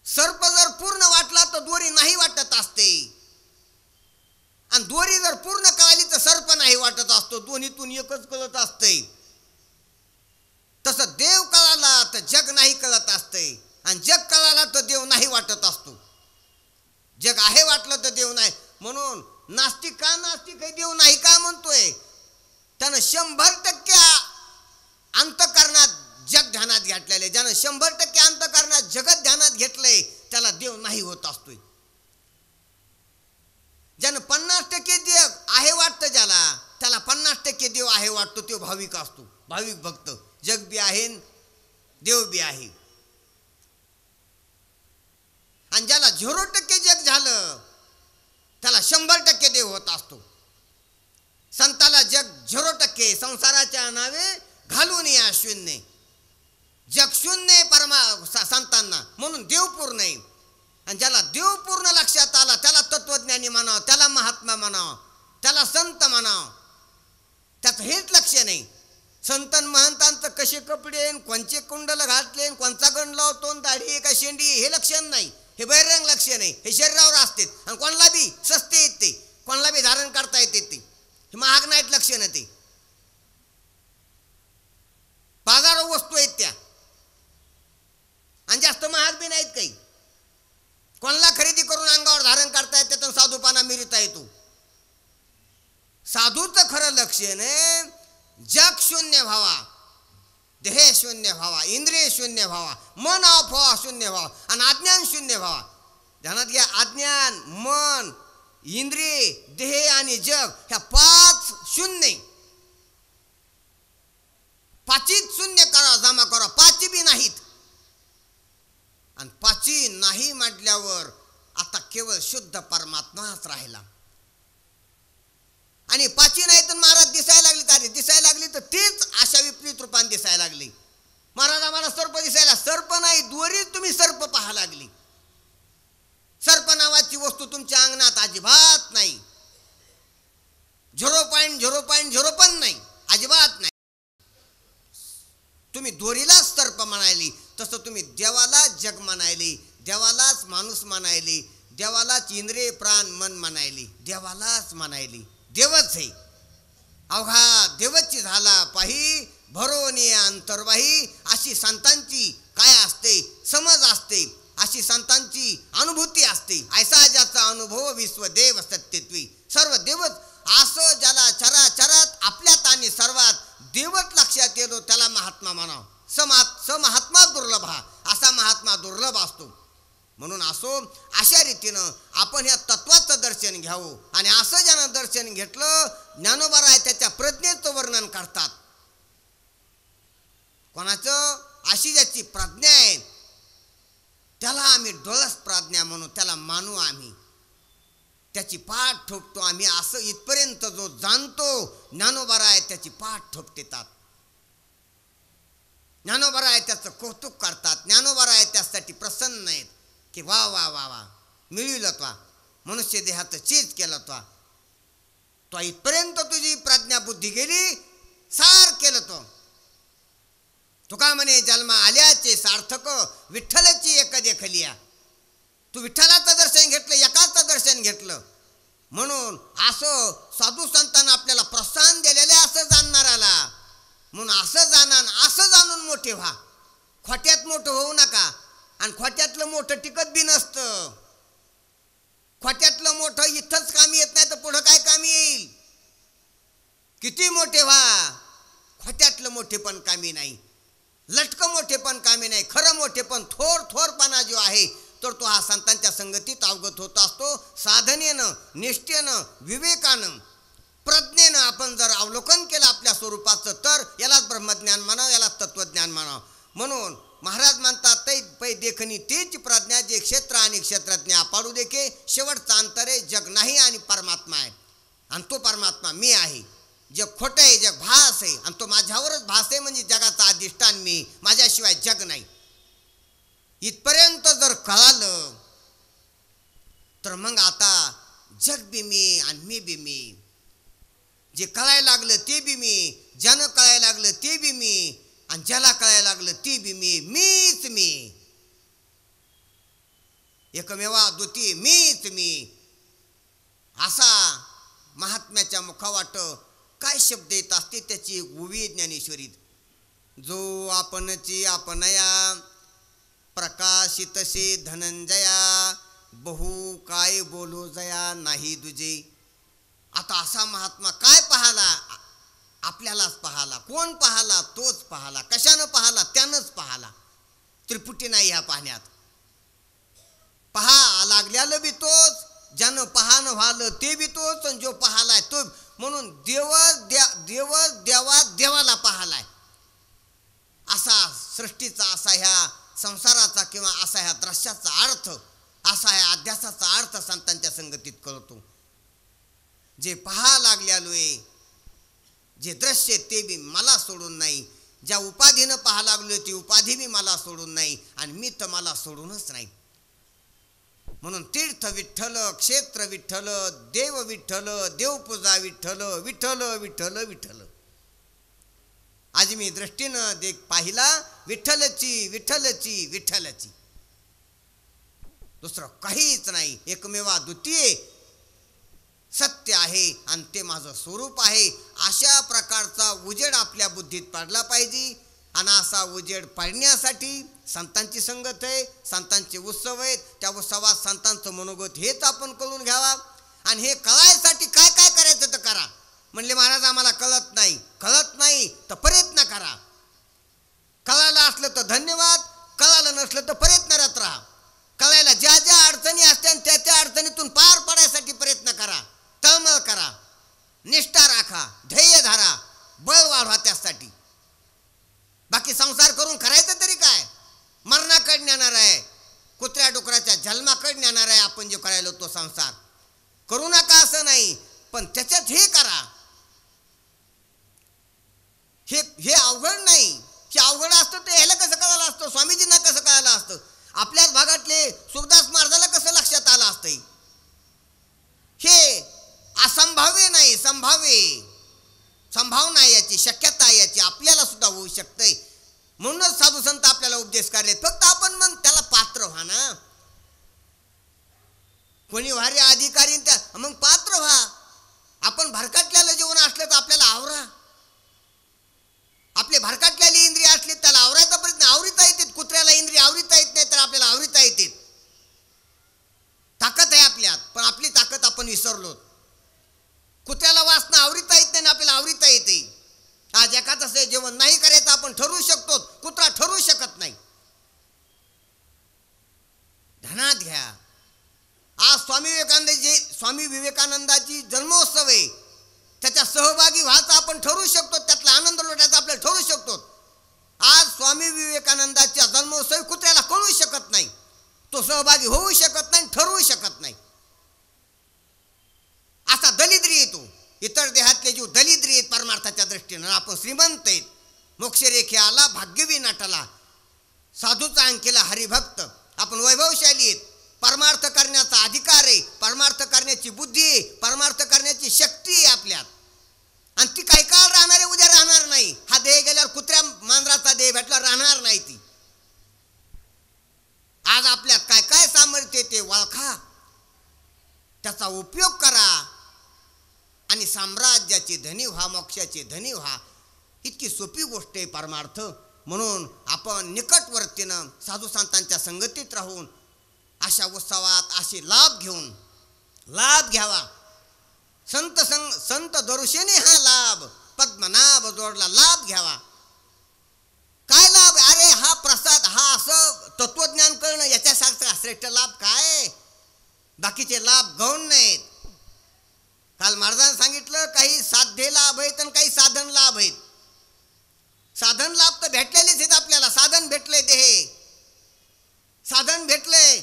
B: सर्प जर पूर्ण वाटला तर दोरी नाही वाटत असते, आणि दोरी जर पूर्ण कळाली तर सर्प नाही वाटत असतो. दोन्हीतून एकच कळत असते. तसं देव कळाला तर जग नाही कळत असते, आणि जग कळाला तर देव नाही वाटत असतो. जग आहे वाटलं तर देव नाही. म्हणून नास्तिक का नास्तिक आहे, देव नाही का म्हणतोय. त्यानं 100% अंतःकरणात जग ध्यानात घेतलेले, ज्यानं 100% अंतःकरणात जगत ध्यानात घेतलंय त्याला देव नाही होत असतोय. ज्यानं 50% देव आहे वाटतं ज्याला, त्याला 50% देव आहे वाटतो, तो भाविक असतो, भाविक भक्त. जग बी आहे, देव बी आहे. आणि ज्याला 0% जग झालं त्याला 100% देव होत असतो. संताला जग 0%, संसाराच्या नावे घालून या शून्य. जग शून्य संतांना, म्हणून देव पूर्ण आहे. आणि ज्याला देव पूर्ण लक्षात आला त्याला तत्वज्ञानी म्हणावं, त्याला महात्मा म्हणावं, त्याला संत म्हणावं. त्याचं हेच लक्ष नाही. संतन महंतांचं कसे कपडे, कोणचे कुंडल घातले, कोणचा गण लावतो, दाढी का शेंडी, हे लक्षण नाही. हे बहिरंग लक्ष नाही. हे शरीरावर असते, आणि कोणाला बी सस्ते येते, कोणाला बी धारण करता येते ते. हे महाग नाहीत लक्षणं, ते बाजारात वस्तू आहेत त्या, आणि जास्त महाग बी नाहीत काही. कोणाला खरेदी करून अंगावर धारण करता येते, तर साधूपणा मिळता येतो. साधूचं खरं लक्षण आहे जग शून्य व्हावा, देह शून्य व्हावा, इंद्रिय शून्य व्हावा, मन अफवा शून्य व्हावा, आणि अज्ञान शून्य व्हावा. ध्यानात घ्या, अज्ञान, मन, इंद्रिय, देह आणि जग ह्या 5 शून्य, 5 शून्य करा, जमा करा. 5 बी नाहीत, आणि 5 नाही म्हटल्यावर आता केवळ शुद्ध परमात्माच राहिला. आणि 5 नाही तर महाराज दिसायला लागली, अरे दिसायला लागली तर तीच अशा विपरीत रूपाने दिसायला लागली. महाराज आम्हाला सर्प दिसायला, सर्प नाही, दोरीच तुम्ही सर्प पाहा लागली. सर्प नावाची वस्तू तुमच्या अंगणात अजिबात नाही. 0.0.0 पण नाही, अजिबात नाही. तुम्ही दोरीलाच सर्प म्हणायली, तसं तुम्ही देवाला जग म्हणायली, देवालाच माणूस म्हणायली, देवालाच इंद्रिय प्राण मन म्हणायली, देवालाच म्हणायली. देवच आहे, अवघा देवची झाला पाही, भरोनी अंतर्वाही. अशी संतांची काय असते, समज असते, अशी संतांची अनुभूती असते. ऐसा ज्याचा अनुभव विश्वदेव सत्यत्वी, सर्व देवच. असं ज्याला चराचरात आपल्यात आणि सर्वात देवच लक्षात येतो, त्याला महात्मा म्हणावं. महात्मा दुर्लभ, असा महात्मा दुर्लभ असतो. म्हणून असो, अशा रीतीनं आपण ह्या तत्वाचं दर्शन घ्यावं. आणि असं ज्यानं दर्शन घेतलं, ज्ञानोबा राय त्याच्या प्रज्ञेचं वर्णन करतात. कोणाचं? अशी ज्याची प्रज्ञा आहे त्याला आम्ही डोळस प्रज्ञा म्हणू, त्याला मानू आम्ही, त्याची पाठ ठोकतो आम्ही. असं इथपर्यंत जो जाणतो ज्ञानोबा राय त्याची पाठ ठोकतात. ज्ञानोबा राय त्याचं कौतुक करतात. ज्ञानोबा राय त्यासाठी प्रसन्न आहेत की वा वा वा वा, मिळविलं तो मनुष्य देहात चीज केलं तो इथपर्यंत तुझी प्रज्ञा बुद्धी गेली, सार केलं तो. तुका म्हणे जन्मा आल्याचे सार्थक, विठ्ठलाची एक देखलिया. तू विठ्ठलाचं दर्शन घेतलं, एकाचं दर्शन घेतलं. म्हणून असं साधू संतांना आपल्याला प्रोत्साहन दिलेले, असं जाणणाराला. म्हणून असं जाणून, असं जाणून मोठे व्हा. खोट्यात मोठं होऊ नका. आणि खोट्यातलं मोठं टिकत बी नसतं. खोट्यातलं मोठं इथंच कामी येत नाही तर पुढं काय कामी येईल. किती मोठे व्हा, खोट्यातलं मोठे पण कामी नाही, लटकं मोठे पण कामी नाही. खरं मोठे पण थोरपणा जो आहे तर तो हा संतांच्या संगतीत अवगत होत असतो. साधनेनं, निष्ठेनं, विवेकानं, प्रज्ञेनं आपण जर अवलोकन केलं आपल्या स्वरूपाचं, तर यालाच ब्रह्मज्ञान म्हणावं, यालाच तत्वज्ञान म्हणावं. म्हणून महाराज म्हणतात, तै पै देखणी तेच प्रज्ञा, जे क्षेत्र आणि क्षेत्रज्ञ पाडू देखे. शेवटचा अंतर जग नाही आणि परमात्मा आहे, आणि तो परमात्मा मी आहे. जग खोटं आहे, जग भास आहे, आणि तो माझ्यावरच भास आहे. म्हणजे जगाचा अधिष्ठान मी, माझ्याशिवाय जग नाही. इथपर्यंत जर कळालं तर मग आता जग बी मी आणि मी बी मी. जे कळायला लागलं ते बी मी, ज्यानं कळायला लागलं ते बी मी, आणि ज्याला कळायला लागलं ते बी मी. मीच मी, एकमेवा द्वितीय मीच मी. असा महात्म्याच्या मुखावाट काय शब्द येत असते त्याची उवी ज्ञानेश्वरीत. जो आपणची आपणया, प्रकाशितसे धनंजया, बहु काय बोलो जया नाही दुजे. आता असा महात्मा काय पाहाला, आपल्यालाच पाहाला. कोण पाहाला? तोच पाहाला. कशानं पाहाला? त्यानंच पाहाला. त्रिपुटी नाही ह्या पाहण्यात. पहा लागल्यालं बी तोच, ज्यानं पाहानं व्हालं ते बी तोच, आणि जो पाहालाय तो. म्हणून देवाला पाहालाय. असा सृष्टीचा, असा ह्या संसाराचा किंवा असा ह्या दृश्याचा अर्थ, असा ह्या अध्यासाचा अर्थ संतांच्या संगतीत कळतो. जे पहा लागल्यालोय, जे दृश्य ते बी मला सोडून नाही. ज्या उपाधीनं पाहा लागलोय ती उपाधी बी मला सोडून नाही, आणि मी तर मला सोडूनच नाही. म्हणून तीर्थ विठ्ठल, क्षेत्र विठ्ठल, देव विठ्ठल, देवपूजा विठ्ठल, विठ्ठल विठ्ठल विठ्ठल. आज मी दृष्टीनं पाहिला विठ्ठलची विठ्ठलची विठ्ठलची, दुसरं काहीच नाही. एकमेवा द्वितीय सत्य आहे आणि ते माझं स्वरूप आहे, अशा प्रकारचा उजेड आपल्या बुद्धीत पडला पाहिजे. आणि असा उजेड पाडण्यासाठी संतांची संगत आहे, संतांचे उत्सव आहेत. त्या उत्सवात संतांचं मनोगत हेच आपण कळून घ्यावा. आणि हे कळायसाठी काय काय करायचं तर करा. म्हणले महाराज आम्हाला कळत नाही तर प्रयत्न करा. कळालं असलं तर धन्यवाद, कळालं नसलं तर प्रयत्नरत राहा. कळायला ज्या ज्या अडचणी असतात त्या त्या अडचणीतून पार पडायसाठी प्रयत्न करा, तळमळ करा, निष्ठा राखा, ध्येय धरा, बळ वाढवा त्यासाठी. बाकी संसार करून करायचं तरी काय? मरणाकडे नेणार आहे, कुत्र्या डुकराच्या जन्माकडे नेणार आहे. आपण जे करायलो तो संसार करू नका असं नाही, पण त्याच्यात हे करा. हे अवघड नाही. हे अवघड असतं तर ह्याला कसं कळालं असतं, स्वामीजींना कसं कळालं असतं, आपल्याच भागातले सुखदास महाराजाला कसं लक्षात आलं असतं. हे असंभाव्य नाही, संभावना आहे, याची शक्यता आहे, याची आपल्याला सुद्धा होऊ शकते. म्हणूनच साधू संत आपल्याला उपदेश करले. फक्त आपण मग त्याला पात्र व्हा ना. कोणी वारे अधिकारी त्या मग पात्र व्हा. आपण भरकटल्याला जीवन असलं तर आपल्याला आवरा. आपले भरकटलेली इंद्रिय असली त्याला आवरायचा प्रयत्न आवरिता येते. कुत्र्याला इंद्रिय आवरिता येत नाही तर आपल्याला आवरिता येते. ताकद आहे आपल्यात, पण आपली ताकद आपण विसरलो. कुत्र्याला वासना आवरिता येत नाही, आपल्याला आवरिता येते. आज एखादं जेवण नाही करायचं आपण ठरवू शकतो, कुत्रा ठरवू शकत नाही. ध्यानात घ्या. आज स्वामी विवेकानंदाची जन्मोत्सव आहे. त्याच्या सहभागी व्हायचं आपण ठरवू शकतो, त्यातला आनंद लुटायचा आपल्याला ठरवू शकतो. आज स्वामी विवेकानंदाच्या जन्मोत्सवी कुत्र्याला कळू शकत नाही, तो सहभागी होऊ शकत नाही, ठरवू शकत नाही. असा दलिद्री येतो. इतर देहातले जीव दलिद्री आहेत परमार्थाच्या दृष्टीनं. आपण श्रीमंत आहेत, मोक्षरेखे आला, भाग्यवी नाटला, साधूचा अंकेला हरिभक्त. आपण वैभवशाली आहेत, परमार्थ करण्याचा अधिकार आहे, परमार्थ करण्याची बुद्धी आहे, परमार्थ करण्याची शक्ती आहे आपल्यात. आणि ती काही काळ राहणार आहे, उद्या राहणार नाही. हा देह गेल्यावर कुत्र्या मांजराचा देह भेटला राहणार नाही ती. आज आपल्यात काय काय सामर्थ्य ते ओळखा, त्याचा उपयोग करा आणि साम्राज्याची धनी व्हा, मोक्षाची धनी व्हा. इतकी सोपी गोष्ट आहे परमार्थ. म्हणून आपण निकटवर्तीनं साधू संतांच्या संगतीत राहून अशा उत्सवात असे लाभ घ्यावा. संत दरुशेने हा लाभ पद्मनाभ जोडला लाभ घ्यावा. काय लाभ? अरे हा प्रसाद, हा असं तत्वज्ञान कळणं, याच्यासारखा श्रेष्ठ लाभ काय? बाकीचे लाभ गौण नाहीत. काल महाराजांनी सांगितलं काही साध्य लाभ आहेत आणि काही साधन लाभ आहेत. साधन लाभ तर भेटलेलेच आहेत आपल्याला. साधन भेटले, देह साधन भेटले,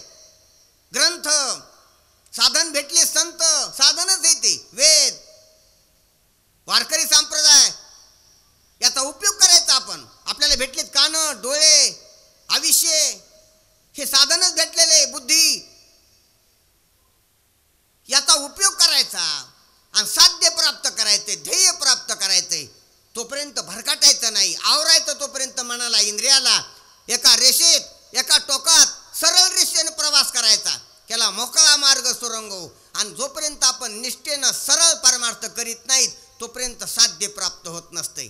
B: ग्रंथ साधन भेटले, संत साधनच येते, वेद वारकरी संप्रदाय, याचा उपयोग करायचा आपण. आपल्याला भेटलेत कान, डोळे, आयुष्य, हे साधनच भेटलेले, बुद्धी, याचा उपयोग करायचा आणि साध्य प्राप्त करायचे, ध्येय प्राप्त करायचे. तोपर्यंत भरकटायचं नाही, आवरायचं तोपर्यंत मनाला, इंद्रियाला एका रेषेत, एका टोकात सरळ रेषेने प्रवास करायचा. त्याला मोकळा मार्ग सुरंगो. आणि जोपर्यंत आपण निष्ठेनं सरळ परमार्थ करीत नाहीत तोपर्यंत साध्य प्राप्त होत नसते.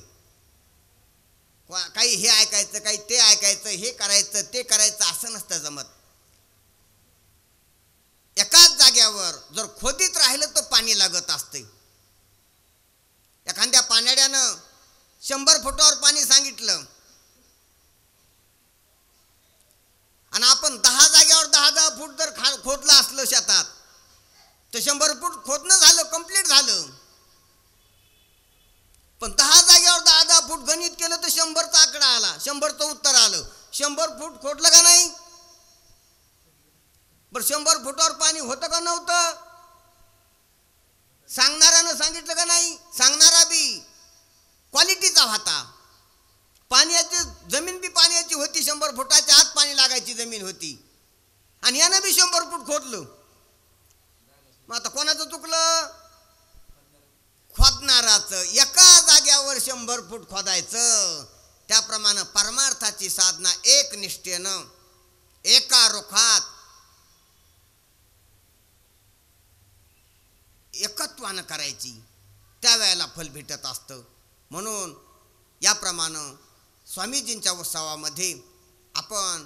B: काही हे ऐकायचं, काही ते ऐकायचं, हे करायचं, ते करायचं, असं नसतं जमत. एकाच जाग्यावर जर खोदीत राहिलं तर पाणी लागत असते. एखाद्या पाण्याड्यानं 100 फुटावर पाणी सांगितलं आणि आपण 10 जाग्यावर 10 फूट जर खोदलं असलं शेतात तर 100 फूट खोदणं झालं, कंप्लीट झालं. पण 10 जाग्यावर 10 फूट गणित केलं तर 100चा आकडा आला, 100चं उत्तर आलं. 100 फूट खोदलं का नाही? बरं 100 फुटावर पाणी होतं का नव्हतं? सांगणाऱ्यानं सांगितलं का नाही? सांगणारा बी क्वालिटीचा होता. पाण्याची जमीन बी पाण्याची होती, 100 फुटाच्या आत पाणी लागायची जमीन होती आणि यानं बी 100 फूट खोदलं. मग आता कोणाचं चुकलं? खोदणाराचं. एका जाग्यावर 100 फूट खोदायचं. त्याप्रमाणे परमार्थाची साधना एक निष्ठेनं, एका रुखात, एकत्वानं करायची, त्यावेळेला फल भेटत असतं. म्हणून याप्रमाणे स्वामीजींच्या उत्सवामध्ये आपण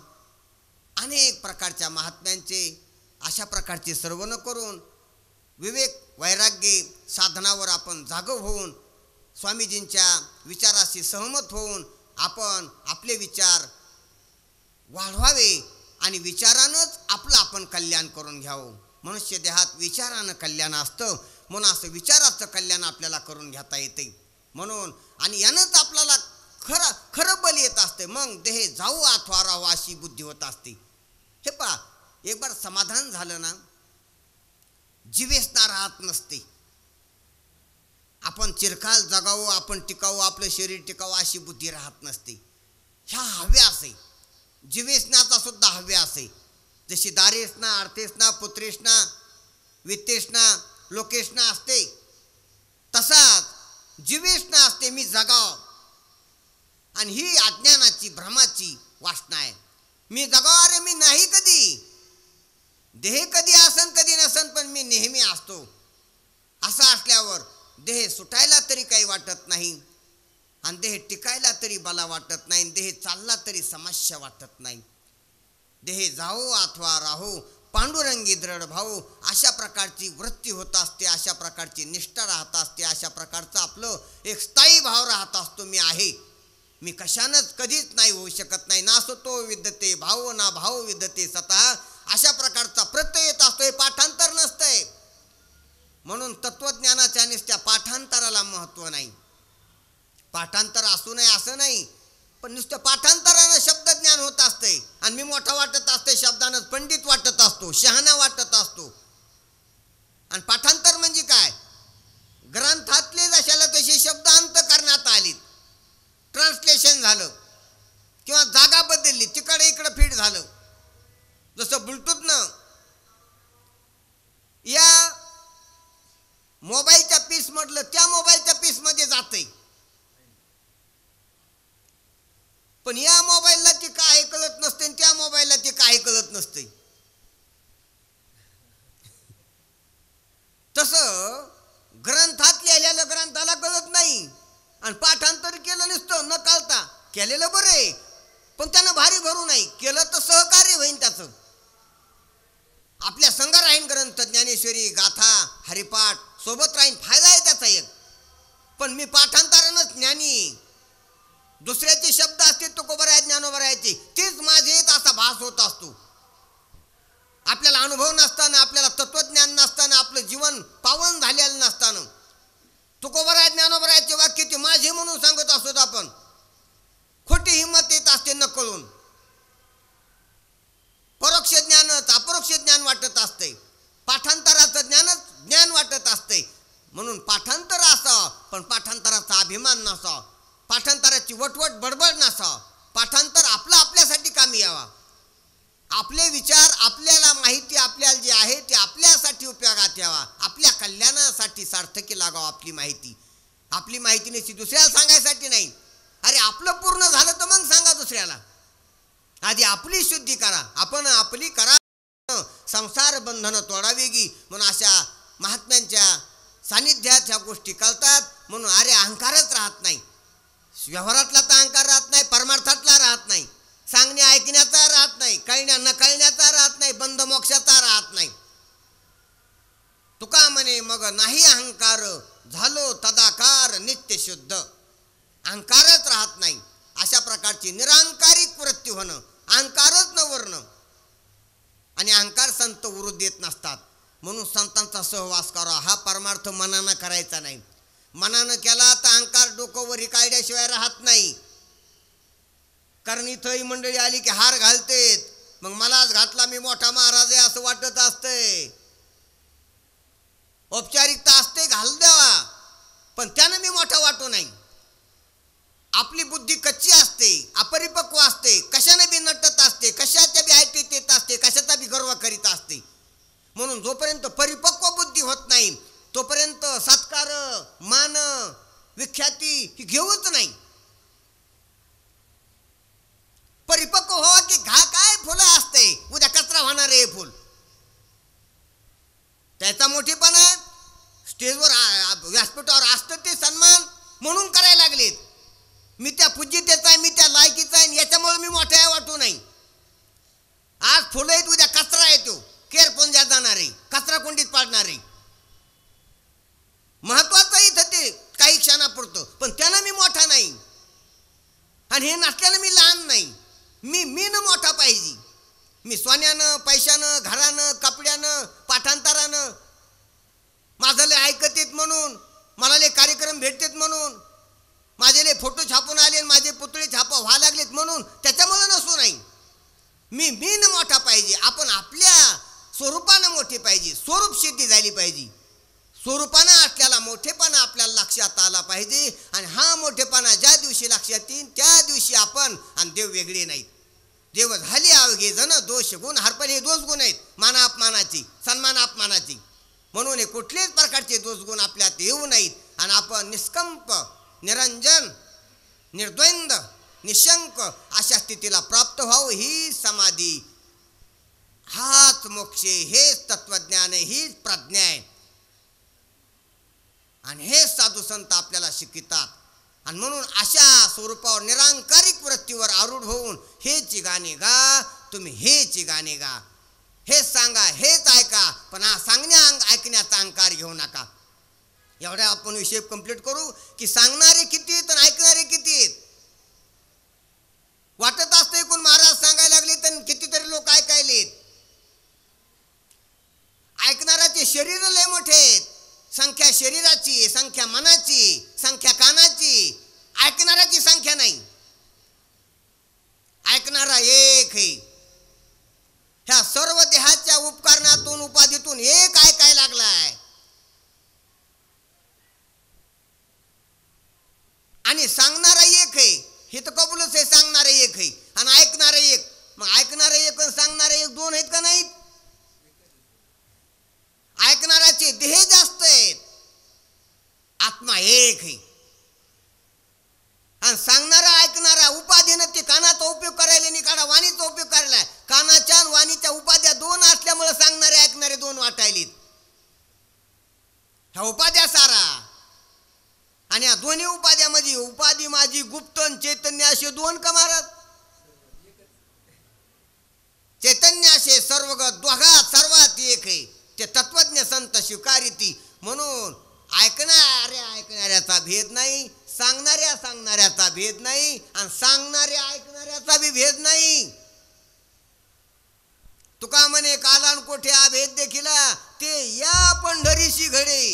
B: अनेक प्रकारच्या महात्म्यांचे अशा प्रकारचे श्रवण करून विवेक वैराग्य साधनावर आपण जागं होऊन स्वामीजींच्या विचाराशी सहमत होऊन आपण आपले विचार वाढवावे आणि विचारानंच आपलं आपण कल्याण करून घ्यावं. मनुष्य देहात विचारानं कल्याण असतं, म्हणून असं विचाराचं कल्याण आपल्याला करून घेता येते. म्हणून आणि यानंच आपल्याला खरं बल येत असते. मग देह जाऊ अथवा राहू अशी बुद्धी होत असते. हे पहा, एक बार समाधान झालं ना, जीवेसना राहत नसते. आपण चिरकाल जगावं, आपण टिकावं, आपलं शरीर टिकावं अशी बुद्धी राहत नसते. ह्या हव्यास आहे, जीवेसनाचा सुद्धा हव्यास आहे. जशी दारेसना, अर्थेसना, पुत्रेसना, वित्तेसना, लोकेसना असते, तसाच जीवेसना असते. मी जगाव, आणि ही अज्ञानाची भ्रमाची वासना आहे. मी जगाव, अरे मी नाही कधी, देह कधी असन कधी नसन, पण मी नेहमी असतो. असं असल्यावर देह सुटायला तरी काही वाटत नाही, आणि देह टिकायला तरी मला वाटत नाही, देह चालला तरी समस्या वाटत नाही. देह जाओ अथवा राहो, पांडुरंगी दृढ भाऊ, अशा प्रकारची वृत्ती होत असते, अशा प्रकारची निष्ठा राहत असते, अशा प्रकारचं आपलं एक स्थायी भाव राहत असतो. मी आहे, मी कशानंच कधीच नाही होऊ शकत नाही. नासतो विद्यते भाव ना भाव विद्यते स्वतः, अशा प्रकारचा प्रत्यय येत असतो. हे पाठांतर नसतंय. म्हणून तत्वज्ञानाच्या नुसत्या पाठांतराला महत्त्व नाही. पाठांतर असू नये असं नाही, पण नुसतं पाठांतरानं शब्दज्ञान होत असते. आणि मी मोठा वाटत असते, शब्दानं पंडित वाटत असतो, शहाणा वाटत असतो. आणि पाठांतर म्हणजे काय? ग्रंथातले जशाला तसे शब्द अंत करण्यात आलीत, ट्रान्सलेशन झालं, किंवा जागा बदलली, तिकडे इकडं फिट झालं. जसं ब्लूटूथनं या मोबाईलच्या पीस म्हटलं त्या मोबाईलच्या पीसमध्ये जाते, पण या मोबाईलला ती काय कळत नसते, त्या मोबाईलला ती काय कळत नसते. तसं ग्रंथात लिहिलेलं ग्रंथाला कळत नाही, आणि पाठांतर केलं नसतं न कळता. केलेलं बरं आहे, पण त्यानं भारी भरू नाही केलं तर सहकार्य होईन त्याचं. आपल्या संग राहीन ग्रंथ, ज्ञानेश्वरी, गाथा, हरिपाठ सोबत राहीन, फायदा आहे त्याचा एक. पण मी पाठांतरानंच ज्ञानी, दुसऱ्याचे शब्द असते तुकोबर आहे, ज्ञानोबर आहे, तेच माझे येत असा भास होत असतो. आपल्याला अनुभव नसताना, आपल्याला तत्वज्ञान नसताना, आपलं जीवन पावन झालेलं नसताना तुकोबर आहे, ज्ञानोबर आहे वाक्य ते माझे म्हणून सांगत असतो आपण. खोटी हिंमत येत असते नकळून. परोक्ष ज्ञानच अपरोक्ष ज्ञान वाटत असते, पाठांतराचं ज्ञानच ज्ञान वाटत असते. म्हणून पाठांतर असावं, पण पाठांतराचा अभिमान नसावा, पाठांतराची वटवट बडबड नसावं. पाठांतर आपलं आपल्यासाठी कामी यावा. आपले विचार, आपल्याला माहिती आपल्याला जे आहे ते आपल्यासाठी उपयोगात यावा, आपल्या कल्याणासाठी सार्थकी लागावं. आपली माहिती नसती दुसऱ्याला सांगायसाठी नाही. अरे आपलं पूर्ण झालं तर मग सांगा दुसऱ्याला. आधी आपली शुद्धी करा, आपण आपली करा, संसार बंधनं तोडावेगी. म्हणून अशा महात्म्यांच्या सानिध्यात ह्या गोष्टी कळतात. म्हणून अरे अहंकारच राहत नाही, व्यवहारातला तर अहंकार राहत नाही, परमार्थातला राहत नाही, सांगणे ऐकण्याचा राहत नाही, कळण्या न कळण्याचा राहत नाही, बंध मोक्षाचा राहत नाही. तुका म्हणे मग नाही अहंकार, झालो तदाकार नित्य शुद्ध. अहंकारच राहत नाही. अशा प्रकारची निरंकारिक वृत्ती होणं, अहंकारच न वर्ण. आणि अहंकार संत उरू देत नसतात. म्हणून संतांचा सहवास करा. हा परमार्थ मनानं करायचा नाही. मनानं केला तर अहंकार डोकं वरी काढल्याशिवाय राहत नाही. कारण इथं ही मंडळी आली की हार घालतेत, मग मलाच घातला, मी मोठा महाराज आहे असं वाटत असतंय. औपचारिकता असते, घाल द्यावा, पण त्यानं मी मोठा वाटू नाही. आपली बुद्धी कच्ची असते, अपरिपक्व असते, कशाने बी नटत असते, कशाच्या बी ऐटीत येत असते, कशाचा बी गर्व करीत असते. म्हणून जोपर्यंत परिपक्व बुद्धी होत नाही तोपर्यंत सत्कार, मान, विख्याती ही घेऊच नाही. परिपक्व व्हावा की काय फुलं असते, उद्या कचरा होणार आहे फुल. त्याचा मोठेपणा स्टेजवर व्यासपीठावर असतं ते सन्मान म्हणून करायला लागलेत. मी त्या पूज्यतेचा आहे, मी त्या लायकीचा आहे, याच्यामुळे मी मोठा आहे वाटू नाही. आज फुलं आहेत, उद्या कचरा येतो, केरपंजा जाणार आहे, कचरा कोंडीत पाडणार आहे. महत्वाचं इथं ते काही क्षणापुरतं, पण त्यानं मी मोठा नाही आणि हे नसल्यानं मी लहान नाही. मी न मोठा पाहिजे. मी सोन्यानं, पैशानं, घरानं, कपड्यानं, पाठांतरानं, माझं लय ऐकत येत म्हणून, मला लय कार्यक्रम भेटतेत म्हणून, माझे लय फोटो छापून आले, माझे पुतळे छापा व्हा लागलेत म्हणून त्याच्यामुळे नसू नाही. मी न मोठा पाहिजे. आपण आपल्या स्वरूपानं मोठे पाहिजे. स्वरूप सिद्धी झाली पाहिजे. स्वरूपानं असल्याला मोठेपणा आपल्याला लक्षात आला पाहिजे. आणि हा मोठेपणा ज्या दिवशी लक्षात येईल त्या दिवशी आपण आणि देव वेगळे नाहीत. देव झाले अवघे जण, दोष गुण हरपण हे दोष गुण आहेत, माना अपमानाची, सन्मान अपमानाची. म्हणून हे कुठलेच प्रकारचे दोष गुण आपल्यात येऊ नाहीत आणि आपण निष्कंप, निरंजन, निर्द्वंद, निशंक अशा स्थितीला प्राप्त व्हावं. ही समाधी, हाच मोक्ष, हेच तत्वज्ञान आहे, हीच प्रज्ञा आहे. आणि हे साधू संत आपल्याला शिकवितात. आणि म्हणून अशा स्वरूपावर निरंकारिक वृत्तीवर आरूढ होऊन हेच गाणे गा, तुम्ही हेच गाणे गा, हेच सांगा, हेच ऐका, पण हा ऐकण्याचा अहंकार घेऊ नका. एवढ्या आपण विषय कंप्लीट करू की सांगणारे किती आहेत आणि ऐकणारे किती आहेत. वाटत असतं कोण महाराज सांगायला लागले तर कितीतरी लोक ऐकायलेत. ऐकणाऱ्याचे शरीर लय मोठे आहेत, संख्या शरीराची, संख्या मनाची, संख्या कानाची, ऐकणाऱ्याची संख्या नाही. ऐकणारा एक आहे. ह्या सर्व देहाच्या उपकरणातून, उपाधीतून एक ऐकायला लागलाय. आणि सांगणारा एक आहे, हे तर कबूलच आहे. सांगणारे एक आहे आणि ऐकणारे एक. मग ऐकणारे एक आणि सांगणारे एक दोन आहेत का नाहीत? ऐकणाऱ्याचे देह जास्त आहेत, आत्मा एक आहे. आणि सांगणारा ऐकणारा उपाधीनं ते कानाचा उपयोग करायला नाही, काना वाणीचा उपयोग करायला. कानाच्या आणि वाणीच्या उपाध्या दोन असल्यामुळे सांगणारे ऐकणारे दोन वाटायलेत. ह्या उपाध्या सारा आणि या दोन्ही उपाध्यामध्ये उपाधी माझी गुप्त आणि चैतन्य असे दोन का महाराज? चैतन्य असे सर्वगत दोघात सर्वात एक आहे. ते तत्वज्ञ संत स्वीकारिती. म्हणून ऐकणाऱ्याचा भेद नाही, सांगणाऱ्याचा भेद नाही आणि सांगणाऱ्या ऐकणाऱ्याचा बी भेद नाही. तुका म्हणे कालान कोठे हा भेद देखिला, ते या पंढरीशी घडे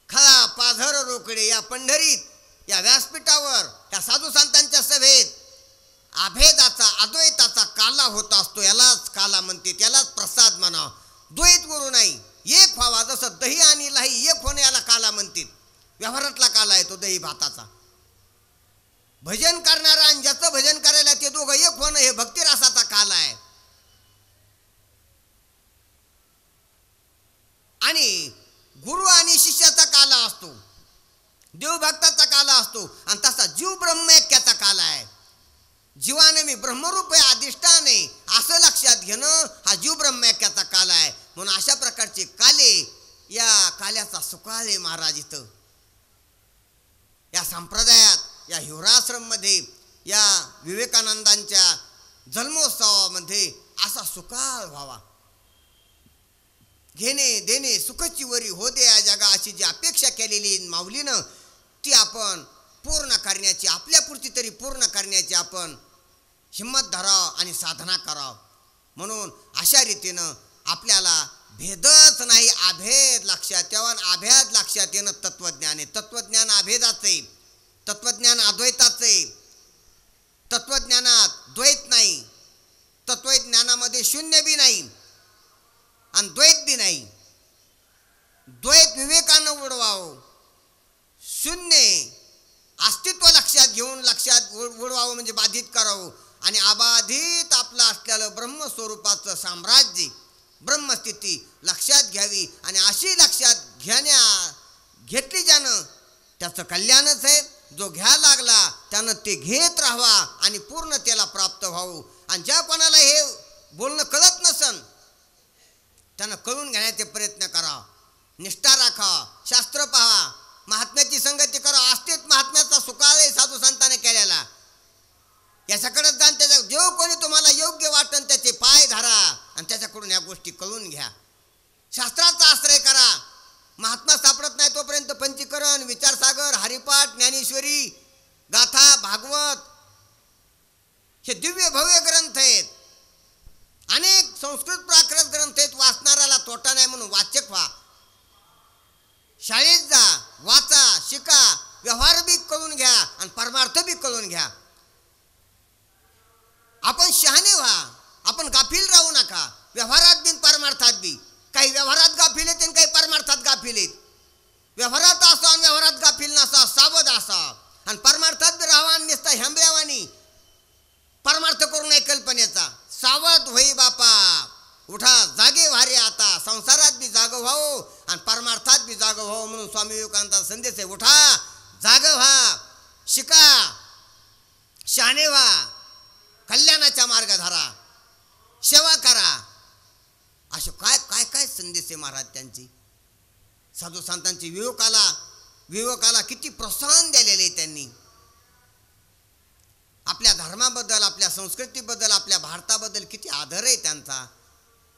B: खळा पाझर रोकडे. या पंढरीत, या व्यासपीठावर, या साधू संतांच्या सभेत अभेदाचा, अद्वैताचा काला होत असतो. यालाच काला म्हणते, त्यालाच प्रसाद म्हणा. द्वैत गुरु नाही, एक व्हावा. जसं दही आणि लाही एक होणे याला काला म्हणतात. व्यवहारातला काला आहे तो दही भाताचा. भजन करणारा आणि ज्याचं भजन करायला ते दोघं एक होणं हे भक्तिरासाचा काला आहे. आणि गुरु आणि शिष्याचा काला असतो, देवभक्ताचा काला असतो. आणि तसा जीव ब्रह्मैक्याचा काला आहे. जीवाने मी ब्रह्मरूप आहे, अधिष्ठान आहे असं लक्षात घेणं हा जीव ब्रह्मैक्याचा काला आहे. म्हणून अशा प्रकारचे काले, या काल्याचा सुकाळ आहे महाराज इथं या संप्रदायात, या हिवराश्रममध्ये, या विवेकानंदांच्या जन्मोत्सवामध्ये असा सुकाळ व्हावा. घेणे देणे सुखची वरी हो दे या जगा, अशी जी अपेक्षा केलेली माऊलीनं ती आपण पूर्ण करण्याची, आपल्यापुरती तरी पूर्ण करण्याची आपण हिम्मत धरावं आणि साधना करावं. म्हणून अशा रीतीनं आपल्याला भेदच नाही, अभेद लक्षात यावं. अभेद लक्षात येणं तत्वज्ञान आहे. तत्वज्ञान अभेदाचं आहे, तत्वज्ञान अद्वैताचं आहे. तत्वज्ञानात द्वैत नाही, तत्वज्ञानामध्ये शून्य बी नाही आणि द्वैत बी नाही. द्वैत विवेकानं उडवावं, शून्य अस्तित्व लक्षात घेऊन लक्षात उडवावं म्हणजे बाधित करावं. आणि अबाधित आपलं असलेलं ब्रह्मस्वरूपाचं साम्राज्य, ब्रह्मस्थिती लक्षात घ्यावी. आणि अशी लक्षात घेतली ज्यानं त्याचं कल्याणच आहे. जो घ्या लागला त्यानं ते घेत राहावा आणि पूर्ण त्याला प्राप्त व्हावं. आणि ज्या कोणाला हे बोलणं कळत नसन त्यानं कळून घेण्याचे प्रयत्न करा. निष्ठा राखा, शास्त्र पहा, महात्म्याची संगती करा. आस्तीत महात्म्याचा सुकाळय साधू संतांनी केलेला. याच्याकडे जाण, त्याच्या जो कोणी तुम्हाला योग्य वाटन त्याचे पाय धरा आणि त्याच्याकडून या गोष्टी कळून घ्या. शास्त्राचा आश्रय करा. महात्मा सापडत नाही तोपर्यंत पंचीकरण, विचारसागर, हरिपाठ, ज्ञानेश्वरी, गाथा, भागवत हे दिव्य भव्य ग्रंथ आहेत. अनेक संस्कृत प्राकृत ग्रंथ आहेत. वाचणाऱ्याला तोटा नाही म्हणून वाचक व्हा. शाळेत जा, वाचा, शिका, व्यवहार बी कळून घ्या आणि परमार्थ बी कळून घ्या. आपण शहाणे व्हा. आपण गाफील राहू नका. व्यवहारात बी परमार्थात बी. काही व्यवहारात गाफील आहेत आणि काही परमार्थात गाफील आहेत. व्यवहारात असा आणि व्यवहारात गाफील नसा, सावध असा. आणि परमार्थात बी राहा आणि नुसता हेंबल्यावानी परमार्थ करू नये कल्पनेचा. सावध होई बापा, उठा, जागे व्हा रे आता. संसारात बी जागं व्हावं आणि परमार्थात बी जागं व्हावं म्हणून स्वामी विवेकानंदाचा संदेश आहे. उठा, जागं व्हा, शिका, शहाणे व्हा, कल्याणाचा मार्ग धरा, सेवा करा. असे काय काय काय संदेश आहे महाराज त्यांची. साधू संतांची विवेकाला किती प्रोत्साहन दिलेले त्यांनी. आपल्या धर्माबद्दल, आपल्या संस्कृतीबद्दल, आपल्या भारताबद्दल किती आदर आहे त्यांचा.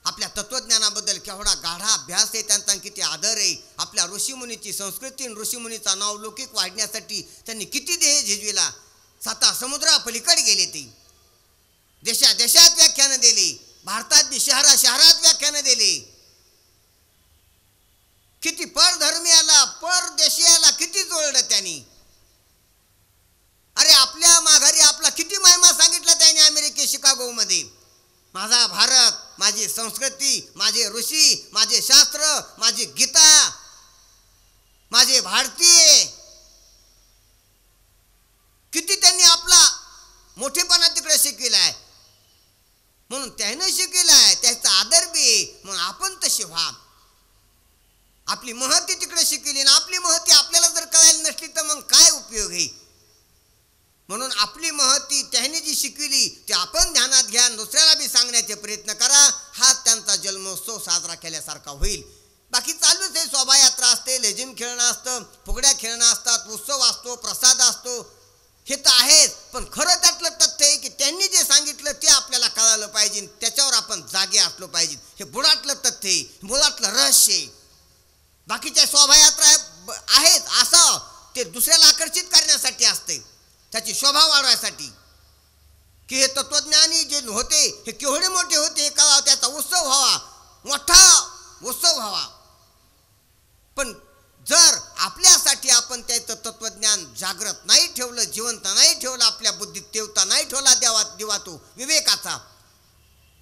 B: आपल्या तत्वज्ञानाबद्दल केवढा गाढा अभ्यास आहे त्यांचा, किती आदर आहे. आपल्या ऋषीमुनीची संस्कृती, ऋषीमुनीचा नावलौकिक वाढण्यासाठी त्यांनी किती देह झिजविला. 7 समुद्रा पलीकडे गेले. ते देशात व्याख्यानं दिली. भारतात बी शहरात व्याख्यानं दिली. किती परधर्मीयाला, परदेशीयाला किती जोडलं त्यांनी. अरे आपल्या माघारी आपला किती महिमा सांगितला त्यांनी अमेरिकेत शिकागोमध्ये. माझा भारत, माझी संस्कृती, माझे ऋषी, माझे शास्त्र, माझी गीता, माझे भारतीय, किती त्यांनी आपला मोठेपणा तिकडे शिकविलाय. म्हणून त्यानं शिकविलाय, त्याचा आदर बी. म्हणून आपण तसे व्हा. आपली महती तिकडे शिकवली ना आपली महती आपल्याला जर कळायला नसली तर मग काय उपयोग आहे. म्हणून आपली महती त्यांनी जी शिकविली ते आपण ध्यानात घ्या. दुसऱ्याला बी सांगण्याचे प्रयत्न करा. हा त्यांचा जन्मोत्सव साजरा केल्यासारखा होईल. बाकी चालूच आहे. शोभायात्रा असते, लेझिम खेळणं असतं, फुगड्या खेळणं असतात, उत्सव असतो, प्रसाद असतो, हे तर आहेच. पण खरं त्यातलं तथ्य आहे की त्यांनी जे सांगितलं ते आपल्याला कळालं पाहिजे. त्याच्यावर आपण जागे असलो पाहिजे. हे बुडातलं तथ्य आहे, बुडातलं रहस्य आहे. बाकीच्या शोभायात्रा आहेत असं ते दुसऱ्याला आकर्षित करण्यासाठी असते, त्याची शोभा वाढवायसाठी. की हे तत्वज्ञानी जे होते हे केवढे मोठे होते हे कळावं, त्याचा उत्सव व्हावा, मोठा उत्सव व्हावा. पण जर आपल्यासाठी आपण त्याचं तत्वज्ञान जागृत नाही ठेवलं, जिवंत नाही ठेवलं, आपल्या बुद्धीत तेवता नाही ठेवला दिवा तो विवेकाचा,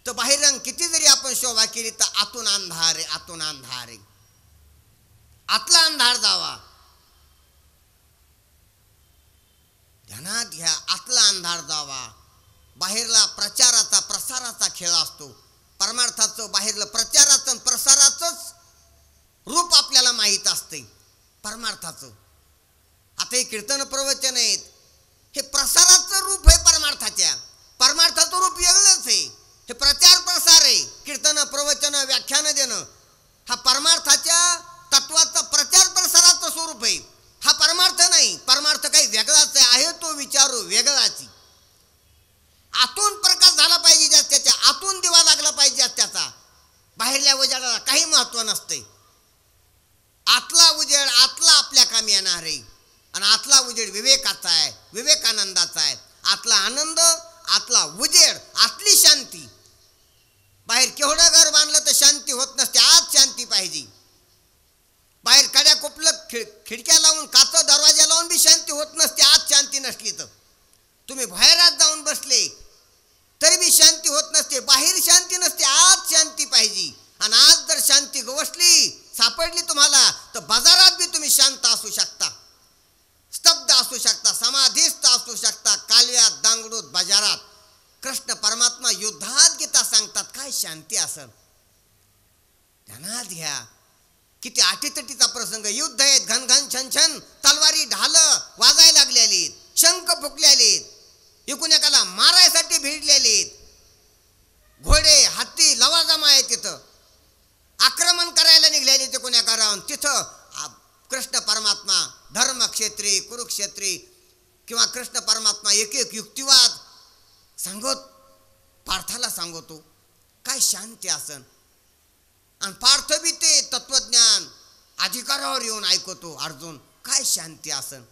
B: तर बाहेरंग किती जरी आपण शोभा केली तर आतून अंधार आहे, आतून अंधार आहे. आतला अंधार जावा, ध्यानात घ्या. आतला अंधार जावा. बाहेरला प्रचाराचा प्रसाराचा खेळ असतो. परमार्थाचं बाहेरलं प्रचाराचं प्रसाराचंच रूप आपल्याला माहीत असते. परमार्थाचं आता हे कीर्तन प्रवचन आहेत, हे प्रसाराचं रूप आहे परमार्थाच्या. परमार्थाचं रूप वेगळंच आहे. हे प्रचार प्रसार आहे. कीर्तन प्रवचन व्याख्यान देणं हा परमार्थाच्या तत्वाचा प्रचार प्रसाराचं स्वरूप आहे. हा परमार्थ नाही. परमार्थ काही वेगळाच आहे तो विचारू वेगळाची. आतून प्रकाश झाला पाहिजे जास्त, त्याच्या आतून दिवा लागला पाहिजे त्याचा. बाहेरल्या उजेडाला काही महत्व नसते. आतला उजेड आतला आपल्या कामी येणार आहे. आणि आतला उजेड विवेकाचा आहे, विवेकानंदाचा आहे. आतला आनंद, आतला उजेड, आतली शांती. बाहेर केवढं घर बांधलं तर शांती होत नसते. आत शांती पाहिजे. बाहेर कड्या कोपलं खिडक्या लावून काच दरवाजा लावून बी शांती होत नसते. आत शांती नसली तर तुम्ही बाहेरात जाऊन बसले तरी बी शांती होत नसते. बाहेर शांती नसते, आत शांती पाहिजे. आणि आज जर शांती गवसली सापडली तुम्हाला तर बाजारात बी तुम्ही शांत असू शकता, स्तब्ध असू शकता, समाधीस्थ असू शकता. कालव्यात दांगडूत बाजारात कृष्ण परमात्मा युद्धात गीता सांगतात. काय शांती असेल ध्यानात घ्या. किती आटीतटीचा प्रसंग. युद्ध आहेत, घनघन छन छन तलवारी ढाल वाजायला लागलेली, शंख फुकलेले, एकूण एकाला मारायसाठी भिडलेले, घोडे हत्ती लवाजमा आहे तिथं आक्रमण करायला निघलेले ते कोण्या करावं. तिथं कृष्ण परमात्मा धर्मक्षेत्री कुरुक्षेत्री किंवा कृष्ण परमात्मा एक एक युक्तिवाद सांगत पार्थाला सांगतो. काय शांती असन. आणि पार्थ बी ते तत्वज्ञान अधिकारावर येऊन ऐकतो. अर्जुन काय शांती असन.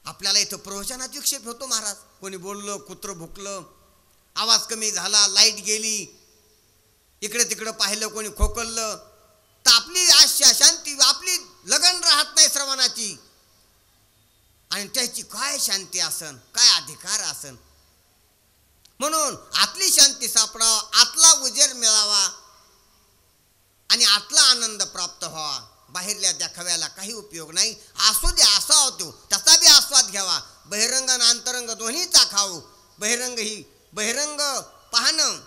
B: आपल्याला इथं प्रवचनात विक्षेप होतो महाराज. कोणी बोललं, कुत्रं भुकलं, आवाज कमी झाला, लाईट गेली, इकडे तिकडं पाहिलं, कोणी खोकललं, तर आपली आशा शांती आपली लगन राहत नाही श्रवणाची. आणि त्याची काय शांती असन, काय अधिकार असन. म्हणून आतली शांती सापडावा, आतला उजेड मिळावा आणि आतला आनंद प्राप्त व्हावा. बाहेरल्या देखाव्याला काही उपयोग नाही. असू दे, असा होतो त्याचा बी आस्वाद घ्यावा. बहिरंग आणि अंतरंग दोन्हीचा खाऊ. बहिरंग पाहणं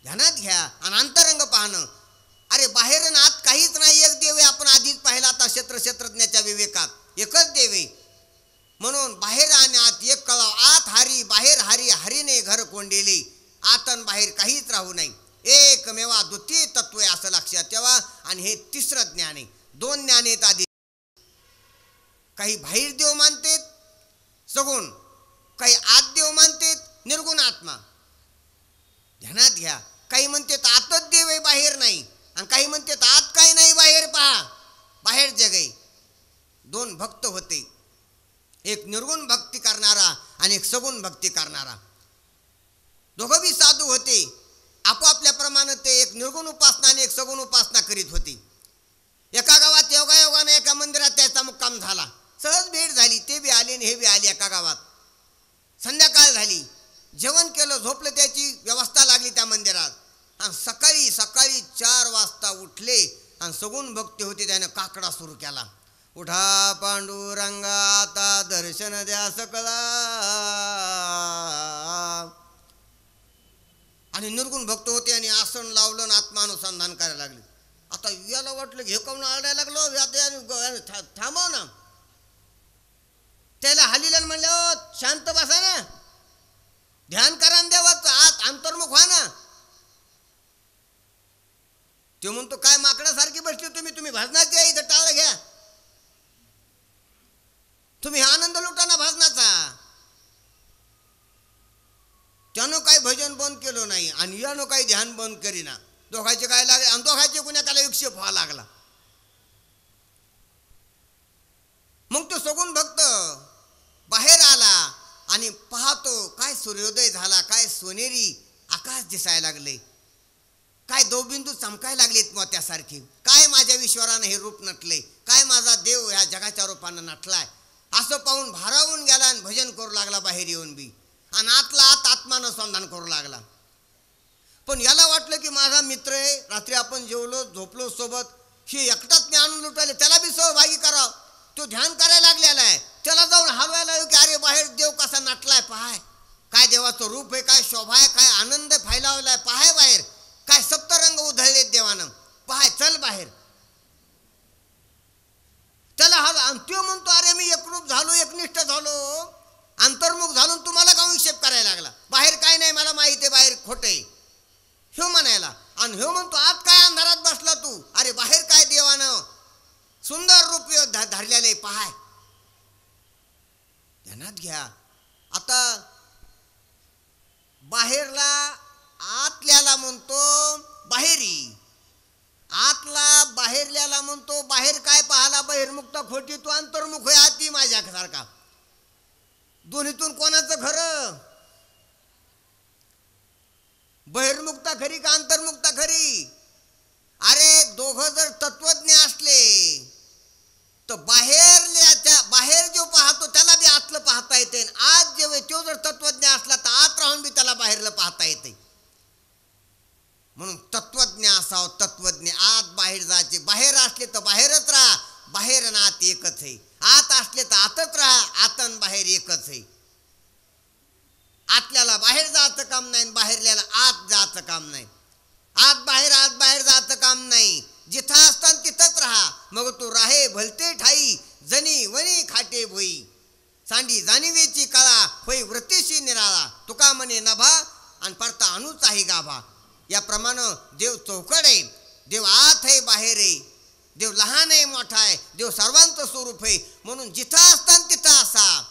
B: ध्यानात घ्या आणि अंतरंग पाहणं. अरे बाहेर आणि आत काहीच नाही. एक देव आहे, आपण आधीच पाहिला आता क्षेत्रज्ञाच्या विवेकात. एकच देव आहे. म्हणून बाहेर आणि आत एक कळाव. आत हरी बाहेर हरी, हरीने घर कोंडेले. आतन बाहेर काहीच राहू नाही. एकमेवा द्वितीय तत्व आहे असं लक्षात ठेवा. आणि हे तिसरं ज्ञान आहे. दोन ज्ञान आहेत आधी. काही बाहेर देव मानतेत सगुण, काही आत देव मानतेत निर्गुण आत्मा. ध्यानात घ्या. काही म्हणतात आतच देव आहे बाहेर नाही, आणि काही म्हणतात आत काही नाही बाहेर पहा, बाहेर जग आहे. दोन भक्त होते, एक निर्गुण भक्ती करणारा आणि एक सगुण भक्ती करणारा. दोघं बी साधू होते. आपापल्याप्रमाणे ते एक निर्गुण उपासना आणि एक सगुण उपासना करीत होते. एका गावात योगायोगाने एका मंदिरात त्याचा मुक्काम झाला. सहज भेट झाली. ते बी आले आणि हे बी आले एका गावात. संध्याकाळ झाली. जेवण केलं, झोपलं. त्याची व्यवस्था लागली त्या मंदिरात. आणि सकाळी 4 वाजता उठले आणि सगुण भक्ती होती. त्याने काकडा सुरू केला. उठा पांडुरंगा आता दर्शन द्या सकला. आणि निर्गुण भक्त होते आणि आसन लावलं आणि आत्मानुसंधान करायला लागले. आता याला वाटलं हे काऊन आरडायला लागलो, थांबव ना. त्याला हलीलन म्हणलं शांत बसा ना, ध्यान करा ना देवाचं, आत अंतर्मुख व्हा ना. तो म्हणतो काय माकडासारखी बसली तुम्ही भजनाची आहे, इथं टाळ घ्या. तुम्ही हा आनंद लुटा ना भजनाचा. त्यानं काही भजन बंद केलं नाही आणि यानं काही ध्यान बंद करीना. दोघांचे काय लागले आणि दोघांचे कुणाला विक्षेप व्हावा लागला. मग तो सगुण भक्त बाहेर आला आणि पाहतो काय सूर्योदय झाला, काय सोनेरी आकाश दिसायला लागले, काय दवबिंदू चमकायला लागलेत मोत्यासारखे. काय माझ्या ईश्वरानं हे रूप नटले, काय माझा देव ह्या जगाच्या रूपानं नटलाय. असं पाहून भारावून गेला आणि भजन करू लागला बाहेर येऊन बी. आणि आतला आत आत्मानं संधान करू लागला. पण याला वाटलं की माझा मित्र आहे, रात्री आपण जेवलो झोपलो सोबत, हे एकटाच ज्ञान लुटायले, त्याला बी सहभागी करावं. तो ध्यान करायला लागलेला आहे. त्याला जाऊन हलवायला लागलो की अरे बाहेर देव कसा नटलाय पहाय, काय देवाचं रूप आहे, काय शोभा आहे, काय आनंद फैलावलाय पहाय. बाहेर काय सप्तरंग उधळलेत देवानं पहाय, चल बाहेर. त्याला हल आणि तो म्हणतो अरे मी एकरूप झालो, एकनिष्ठ झालो, अंतर्मुख झालो, तुम्हाला का विक्षेप करायला लागला. बाहेर काय नाही मला माहिती आहे, बाहेर खोटं आहे ह्यो म्हणायला. आणि ह्यो म्हणतो आत काय अंधारात बसला तू, अरे बाहेर काय देवानं सुंदर रूप धरलेले पहाय. ध्यानात घ्या. आता बाहेरला आतल्याला म्हणतो बाहेरी, आतला बाहेरल्याला म्हणतो बाहेर काय पाहाला, बहिर्मुक्त खोटी, तू अंतर्मुख आहे आती माझ्यासारखा. दोन्हीतून कोणाचं खरं, बहिर्मुक्ता खरी का अंतर्मुक्ता खरी. अरे दोघं जर तत्वज्ञ असले तर बाहेर जो पाहतो त्याला बी आतलं पाहता येते. आज जेव्हा तो जर तत्वज्ञ असला तर आत राहून बी त्याला बाहेरलं पाहता येते. म्हणून तत्वज्ञ असावं, तत्वज्ञ. आत बाहेर जायचे, बाहेर असले तर बाहेरच राहा, बाहेर आणि आत एकच आहे. आत असले तर आतच राहा, आतन बाहेर एकच आहे. आतल्याला बाहेर जायचं काम नाही, बाहेरल्याला आत जायचं काम नाही. आत बाहेर जायचं काम नाही. जिथं असताना तिथंच राहा. मग तू राहे भलते ठाई, जनी वनी खाटे भोई, सांडी जाणीवेची कळा, होई वृत्तीशी निराळा. तुका म्हणे नभा आणि परता अणूच आहे गाभा. याप्रमाणे देव चौकड आहे, देव आत आहे बाहेर आहे. देव लहान आहे मोठा आहे, देव सर्वांचं स्वरूप आहे, म्हणून जिथं असताना तिथं असा,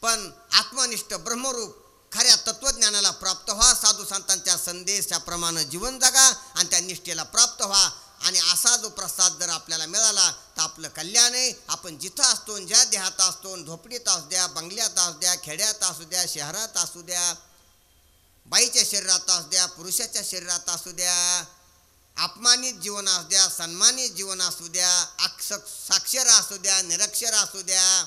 B: पण आत्मनिष्ठ ब्रह्मरूप खऱ्या तत्वज्ञानाला प्राप्त व्हा, साधू संतांच्या संदेशाप्रमाणे जीवन जगा आणि त्या निष्ठेला प्राप्त व्हा. आणि असा जो प्रसाद जर आपल्याला मिळाला तर आपलं कल्याण आहे. आपण जिथं असतो, ज्या देहात असतो, झोपडीत असू द्या, बंगल्यात असू द्या, खेड्यात असू द्या, शहरात असू द्या, बाईच्या शरीरात असू द्या, पुरुषाच्या शरीरात असू द्या, अपमानित जीवन असू द्या, सन्मानित जीवन असू द्या, साक्षर असू द्या, निरक्षर असू द्या,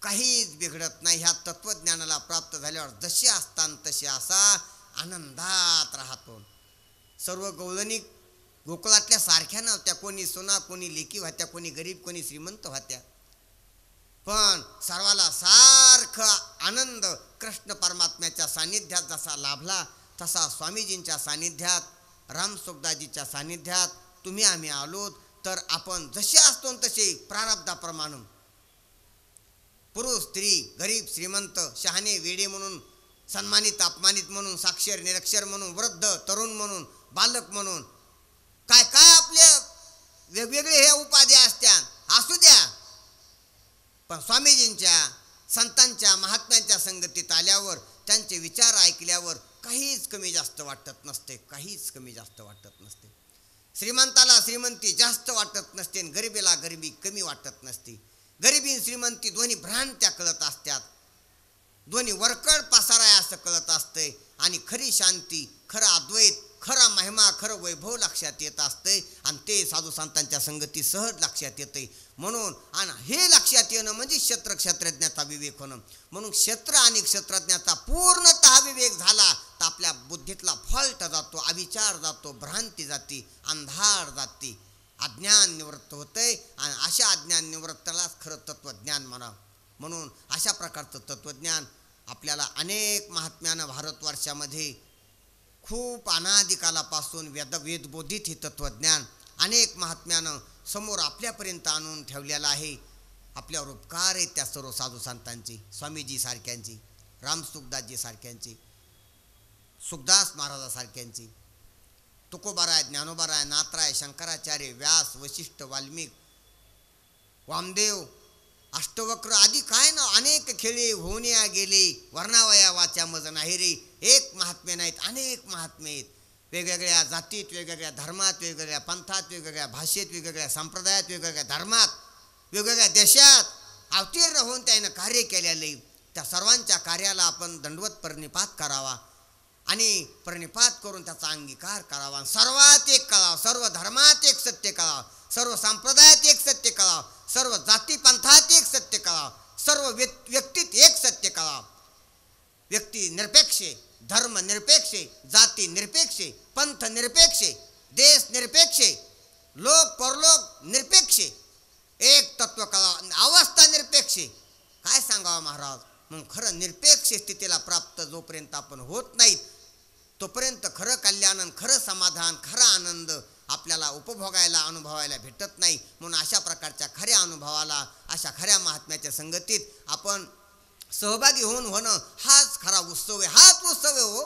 B: काहीच बिघडत नाही. ह्या तत्वज्ञानाला प्राप्त झाल्यावर जसे असताना तसे असा आनंदात राहतो. सर्व गौलनिक गोकुळातल्या सारख्या नव्हत्या. कोणी सोना, कोणी लेकी होत्या, कोणी गरीब, कोणी श्रीमंत होत्या, पण सर्वाला सारखा आनंद कृष्ण परमात्म्याच्या सानिध्यात जसा लाभला तसा स्वामीजींच्या सानिध्यात, रामसुखदाजीच्या सानिध्यात तुम्ही आम्ही आलोत. तर आपण जसे असतो तसे प्रारब्धाप्रमाणे पुरुष स्त्री, गरीब श्रीमंत, शहाणे वेडे म्हणून, सन्मानित अपमानित म्हणून, साक्षर निरक्षर म्हणून, वृद्ध तरुण म्हणून, बालक म्हणून, काय काय आपल्या वेगवेगळे हे उपाध्या असत्या असू द्या, पण स्वामीजींच्या संतांच्या महात्म्यांच्या संगतीत आल्यावर, त्यांचे विचार ऐकल्यावर काहीच कमी जास्त वाटत नसते, काहीच कमी जास्त वाटत नसते. श्रीमंताला श्रीमंती जास्त वाटत नसते, गरिबीला गरिबी कमी वाटत नसते. गरिबी श्रीमंती दोन्ही भ्रांत्या कळत असतात, दोन्ही वरकड पासारा आहे असं कळत असतंय. आणि खरी शांती, खरं अद्वैत, खरा महिमा, खरं वैभव लक्षात येत असते. आणि ते साधू संतांच्या संगती सहज लक्षात येते. म्हणून आणि हे लक्षात येणं म्हणजे क्षेत्रज्ञाचा विवेक होणं. म्हणून क्षेत्र आणि क्षेत्रज्ञाचा पूर्णतः विवेक झाला तर आपल्या बुद्धीतला फॉल्ट जातो, अविचार जातो, भ्रांती जाते, अंधार जाते, अज्ञान निवृत्त होतंय. आणि अशा अज्ञान निवृत्तालाच खरं तत्त्वज्ञान म्हणावं. म्हणून अशा प्रकारचं तत्त्वज्ञान आपल्याला अनेक महात्म्यानं भारतवर्षामध्ये खूप अनादिकालापासून वेदबोधित हे तत्त्वज्ञान अनेक महात्म्यानं समोर आपल्यापर्यंत आणून ठेवलेलं आहे. आपल्यावर उपकार आहेत त्या सर्व साधू संतांची, स्वामीजी सारख्यांची, रामसुखदासजी सारख्यांची, सुखदास महाराजासारख्यांची, तुकोबाराय, ज्ञानोबाराय, नाथराय, शंकराचार्य, व्यास, वशिष्ठ, वाल्मिक, वामदेव, अष्टवक्र आदी काय ना अनेक खेळे होऊन या गेले, वर्णावया वाच्या मज नाही रे. एक महात्मे नाहीत, अनेक महात्मे आहेत. वेगवेगळ्या जातीत, वेगवेगळ्या धर्मात, वेगवेगळ्या पंथात, वेगवेगळ्या भाषेत, वेगवेगळ्या संप्रदायात, वेगवेगळ्या धर्मात, वेगवेगळ्या देशात अवतीर्ण होऊन त्यानं कार्य केलेले. त्या सर्वांच्या कार्याला आपण दंडवत प्रणिपात करावा आणि प्रणिपात करून त्याचा अंगीकार करावा. सर्वात एक कळावं, सर्व धर्मात एक सत्य कळावं, सर्व संप्रदायात एक सत्य कळावं, सर्व जाती पंथात एक सत्य कळावं, सर्व व्यक्तीत एक सत्य कळावं. व्यक्ती निरपेक्ष, धर्म निरपेक्ष, जाती निरपेक्ष, पंथ निरपेक्ष, देश निरपेक्ष, लोक परलोक निरपेक्ष, एक तत्व कळावं, अवस्था निरपेक्ष. काय सांगावं महाराज. मग खरं निरपेक्ष स्थितीला प्राप्त जोपर्यंत आपण होत नाहीत तोपर्यंत खरं कल्याण, खरं समाधान, खरा आनंद आपल्याला उपभोगायला, अनुभवायला भेटत नाही. म्हणून अशा प्रकारच्या खऱ्या अनुभवाला, अशा खऱ्या महात्म्याच्या संगतीत आपण सहभागी होणं हाच खरा उत्सव आहे. हाच उत्सव आहे हो.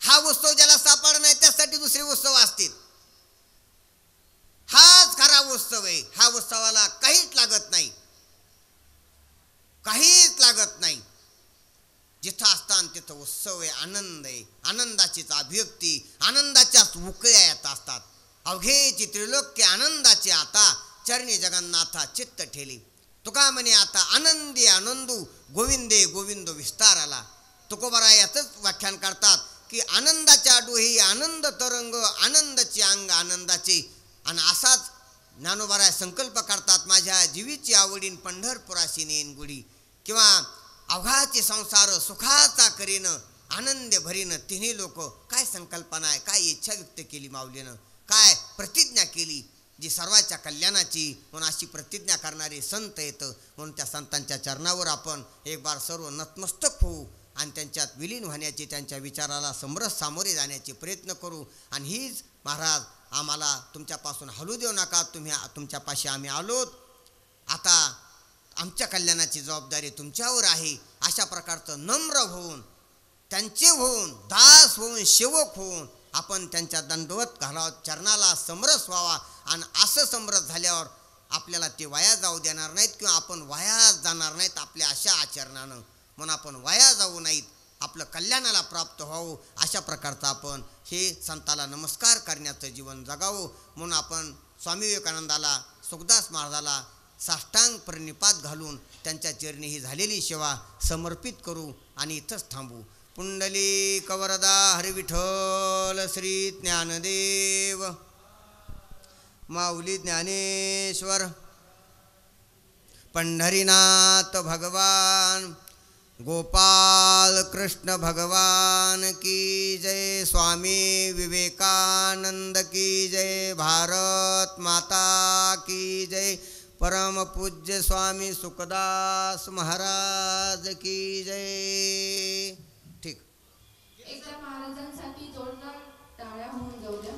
B: हा उत्सव ज्याला सापडला नाही त्यासाठी दुसरे उत्सव असतील. हाच खरा उत्सव आहे. हा उत्सवाला काहीच लागत नाही, काहीच लागत नाही. जिथं असताना तिथं उत्सव आहे, आनंद आहे, आनंदाचीच अभिव्यक्ती, आनंदाच्याच उकळ्या येत असतात. अवघेची त्रिलोक्य आनंदाचे आता चरणी जगन्नाथा चित्त ठेली. तुका म्हणे आता आनंदी आनंदू गोविंदे गोविंद विस्तार आला. तुकोबाराय याचंच व्याख्यान करतात की आनंदाच्या डोही आनंद तरंग, आनंदाची अंग आनंदाचे. आणि असाच ज्ञानोबाराय संकल्प करतात, माझ्या जीवीची आवडीन पंढरपुराशी नेन गुढी. किंवा अवघाचे संसार सुखाचा करीन, आनंद भरीन तिन्ही लोक. काय संकल्पना आहे, काय इच्छा व्यक्त केली माऊलीनं, काय प्रतिज्ञा केली जी सर्वांच्या कल्याणाची. म्हणून अशी प्रतिज्ञा करणारे संत येतं. म्हणून त्या संतांच्या चरणावर आपण एक बार सर्व नतमस्तक होऊ आणि त्यांच्यात विलीन होण्याची, त्यांच्या विचाराला समरस सामोरे जाण्याचे प्रयत्न करू. आणि हीच महाराज आम्हाला तुमच्यापासून हलू देऊ नका. तुमच्यापाशी आम्ही आलोत. आता आमच्या कल्याणाची जबाबदारी तुमच्यावर आहे. अशा प्रकारचं नम्र होऊन, त्यांचे होऊन, दास होऊन, सेवक होऊन आपण त्यांच्या दंडवत घालावं, चरणाला समरस व्हावा. आणि असं समरस झाल्यावर आपल्याला ते वाया जाऊ देणार नाहीत किंवा आपण वाया जाणार नाहीत आपल्या अशा आचरणानं. म्हणून आपण वाया जाऊ नाहीत, आपलं कल्याणाला प्राप्त व्हावं अशा प्रकारचं आपण हे संताला नमस्कार करण्याचं जीवन जगावं. म्हणून आपण स्वामी विवेकानंदाला, सुखदास महाराजाला साष्टांग प्रणिपात घालून त्यांच्या चरणी ही झालेली सेवा समर्पित करू आणि इथंच थांबू. पुंडलिक वरदा हरिविठ्ठल श्री ज्ञानदेव माऊली ज्ञानेश्वर पंढरीनाथ भगवान गोपाल कृष्ण भगवान की जय. स्वामी विवेकानंद की जय. भारत माता की जय. परम पूज्य स्वामी सुखदास महाराज की जय. ठीक.
C: एकदा महाराजांसाठी जोरदार टाळ्या होऊन जाऊ द्या.